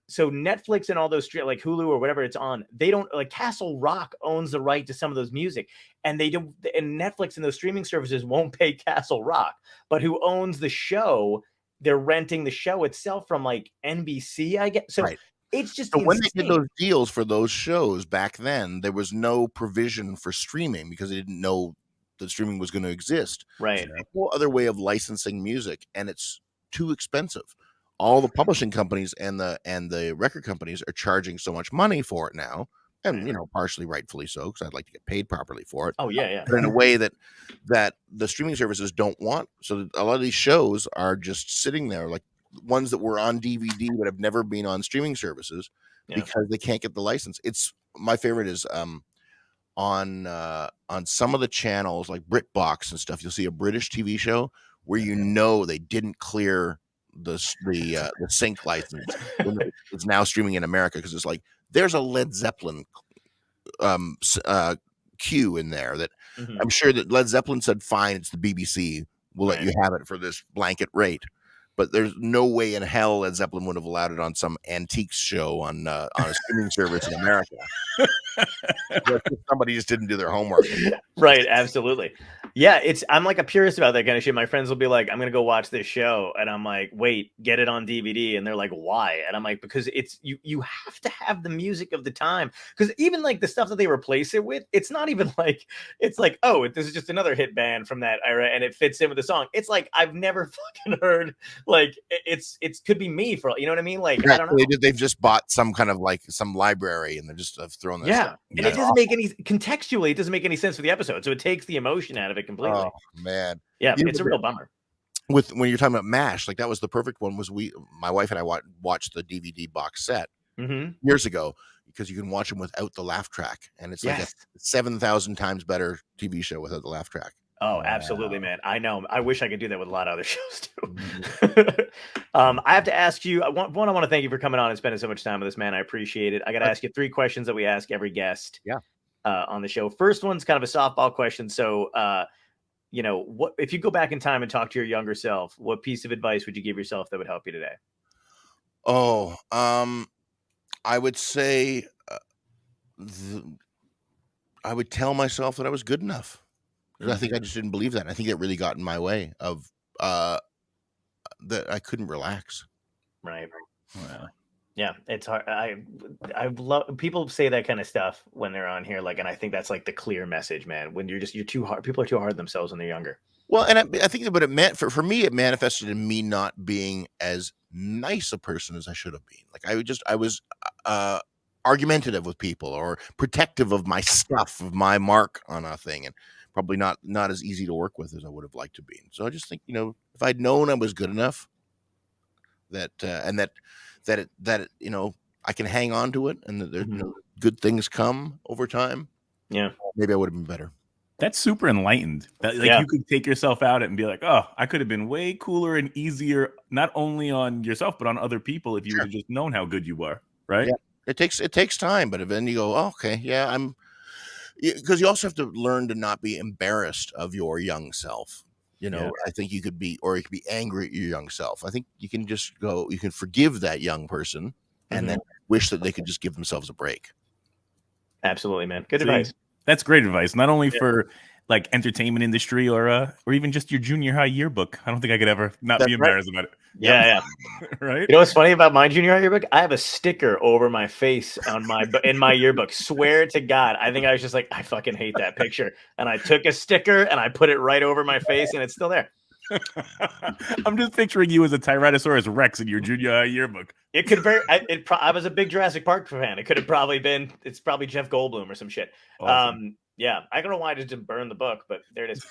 So Netflix and all those like Hulu or whatever it's on, they don't, like, Castle Rock owns the right to some of those music, and they don't, and Netflix and those streaming services won't pay Castle Rock, but who owns the show? They're renting the show itself from like NBC, I guess. So it's just so when they did those deals for those shows back then, there was no provision for streaming because they didn't know that streaming was going to exist. Right. So there's no other way of licensing music, and it's too expensive. All the publishing companies and the record companies are charging so much money for it now, and partially rightfully so, because I'd like to get paid properly for it. Oh yeah. But in a way that the streaming services don't want. So a lot of these shows are just sitting there, like ones that were on DVD but have never been on streaming services because they can't get the license. It's my favorite is on some of the channels like BritBox and stuff. You'll see a British TV show where they didn't clear the sync license. It's now streaming in America because it's like there's a Led Zeppelin cue in there that I'm sure that Led Zeppelin said, fine, it's the BBC, we'll let you have it for this blanket rate. But there's no way in hell Led Zeppelin would have allowed it on some antiques show on a streaming service in America. Somebody just didn't do their homework. Right, absolutely. Yeah, I'm like a purist about that kind of shit. My friends will be like, I'm gonna go watch this show, and I'm like, wait, get it on DVD, and they're like, why? And I'm like, because it's you have to have the music of the time, because even like the stuff that they replace it with, it's not even like, it's like, oh, this is just another hit band from that era and it fits in with the song. It's like I've never fucking heard, like, it's could be me, for, you know what I mean? Like, I don't know. They've just bought some kind of like some library and they're just throwing that stuff. And it doesn't make any, contextually, it doesn't make any sense for the episode, so it takes the emotion out of it completely. Oh man, yeah, it's a real bummer. When you're talking about MASH, like that was the perfect one. Was my wife and I watched the DVD box set years ago because you can watch them without the laugh track, and it's like a 7,000 times better TV show without the laugh track. Oh, absolutely, man. I know. I wish I could do that with a lot of other shows too. I have to ask you, I want to thank you for coming on and spending so much time with us, man. I appreciate it. I got to ask you 3 questions that we ask every guest on the show. First one's kind of a softball question. So, what if you go back in time and talk to your younger self, what piece of advice would you give yourself that would help you today? Oh, I would say I would tell myself that I was good enough. I think I just didn't believe that. I think it really got in my way of that I couldn't relax. Right. Wow. Yeah, it's hard. I love people say that kind of stuff when they're on here, like, and I think that's like the clear message, man. When you're too hard, people are too hard on themselves when they're younger. Well, and I think what it meant for me, it manifested in me not being as nice a person as I should have been. Like I was argumentative with people or protective of my stuff, of my mark on a thing, and probably not as easy to work with as I would have liked to be. So I just think, if I'd known I was good enough, that I can hang on to it, and that there's good things come over time. Yeah, maybe I would have been better. That's super enlightened. You could take yourself out and be like, oh, I could have been way cooler and easier, not only on yourself but on other people if you would have just known how good you are. Right? Yeah, it takes time, but then you go, oh, okay, yeah, because you also have to learn to not be embarrassed of your young self. I think you could be angry at your young self. I think you can just you can forgive that young person and then wish that they could just give themselves a break. Absolutely, man. Good advice. That's great advice. Not only for like entertainment industry or even just your junior high yearbook. I don't think I could ever not be embarrassed about it. Yeah. Right. You know what's funny about my junior high yearbook? I have a sticker over my face in my yearbook. Swear to God, I think I was just like, I fucking hate that picture, and I took a sticker and I put it right over my face, and it's still there. I'm just picturing you as a Tyrannosaurus Rex in your junior high yearbook. It could very. I was a big Jurassic Park fan. It could have probably been. It's probably Jeff Goldblum or some shit. Awesome. Yeah, I don't know why I just didn't burn the book, but there it is.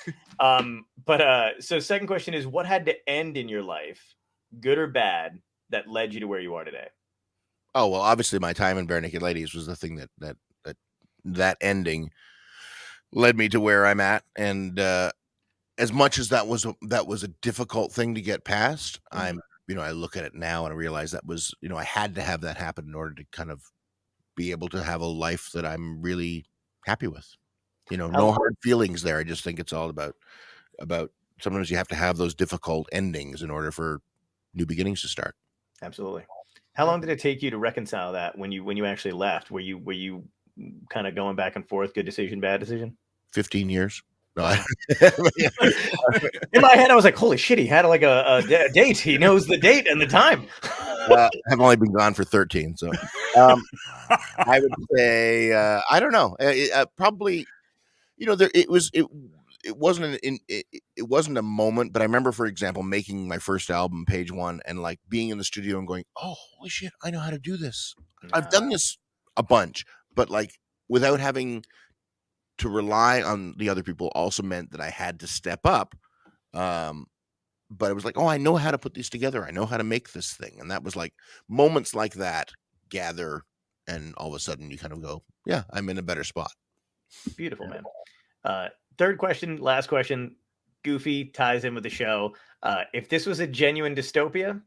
So second question is, what had to end in your life, good or bad, that led you to where you are today? Oh, well, obviously my time in Barenaked Ladies was the thing that ending led me to where I'm at. And as much as that was a difficult thing to get past, I look at it now and I realize that was, I had to have that happen in order to kind of be able to have a life that I'm really happy with. No hard feelings there. I just think it's all about sometimes you have to have those difficult endings in order for new beginnings to start. Absolutely. How long did it take you to reconcile that when you actually left? Were you kind of going back and forth, good decision, bad decision? 15 years. No, in my head, I was like, holy shit, he had like a date. He knows the date and the time. I've only been gone for 13. So I would say, I don't know. Probably, it wasn't a moment, but I remember, for example, making my first album, Page One, and like being in the studio and going, oh, holy shit, I know how to do this. I've done this a bunch, but like without having to rely on the other people also meant that I had to step up. But it was like, oh, I know how to put these together. I know how to make this thing. And that was like moments like that gather. And all of a sudden you kind of go, yeah, I'm in a better spot. Beautiful, man. Third question, last question, goofy, ties in with the show. If this was a genuine dystopia,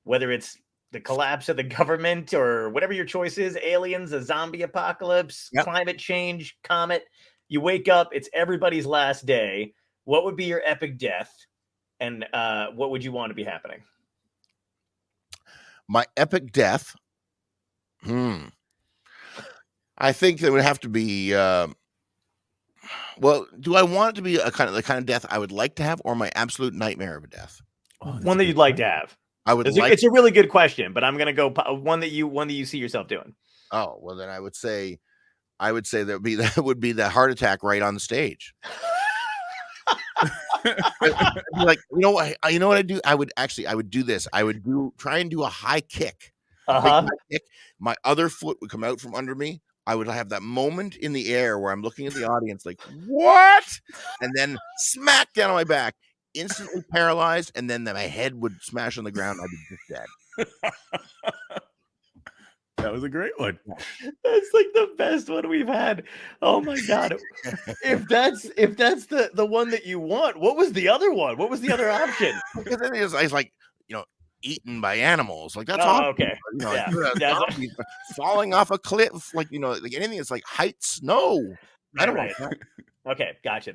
whether it's the collapse of the government or whatever your choice is, aliens, a zombie apocalypse, climate change, comet, you wake up, it's everybody's last day. What would be your epic death? And what would you want to be happening? My epic death? I think it would have to be... well, do I want it to be the kind of death I would like to have, or my absolute nightmare of a death? One that you'd like to have. I would. It's a really good question, but I'm gonna go one that you see yourself doing. Oh well, then I would say that would be the heart attack right on the stage. Like, you know what I do? I would do this. I would try and do a high kick. My other foot would come out from under me. I would have that moment in the air where I'm looking at the audience like, what? And then smack down on my back, instantly paralyzed, and then my head would smash on the ground. I'd be just dead. That was a great one. That's like the best one we've had. Oh my God. If that's the one that you want, what was the other one? What was the other option? Because then it's like, eaten by animals. Like that's awesome. Okay. Falling off a cliff, like anything that's like heights. No. I don't want that. Okay, gotcha.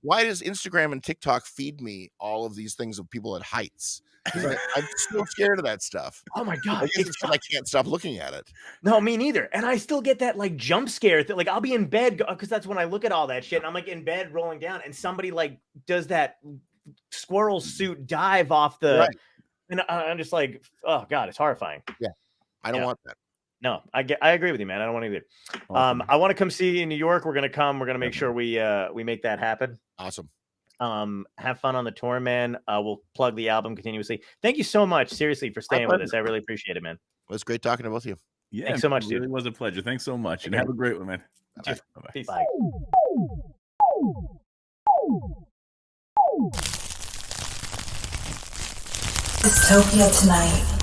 Why does Instagram and TikTok feed me all of these things of people at heights? I'm still scared of that stuff. Oh my God. I can't stop looking at it. No, me neither. And I still get that like jump scare that like I'll be in bed because that's when I look at all that shit and I'm like in bed rolling down and somebody like does that squirrel suit dive off the and I'm just like, oh God, it's horrifying. Yeah. I don't want that. No, I agree with you, man. I don't want either. Awesome. I want to come see you in New York. We're gonna make sure we make that happen. Awesome. Have fun on the tour, man. We'll plug the album continuously. Thank you so much, seriously, for staying with us. I really appreciate it, man. It was great talking to both of you. Yeah, thanks so much, dude. It really was a pleasure. Thanks so much, and have a great one, man. Bye. Peace. Bye. Dystopia Tonight.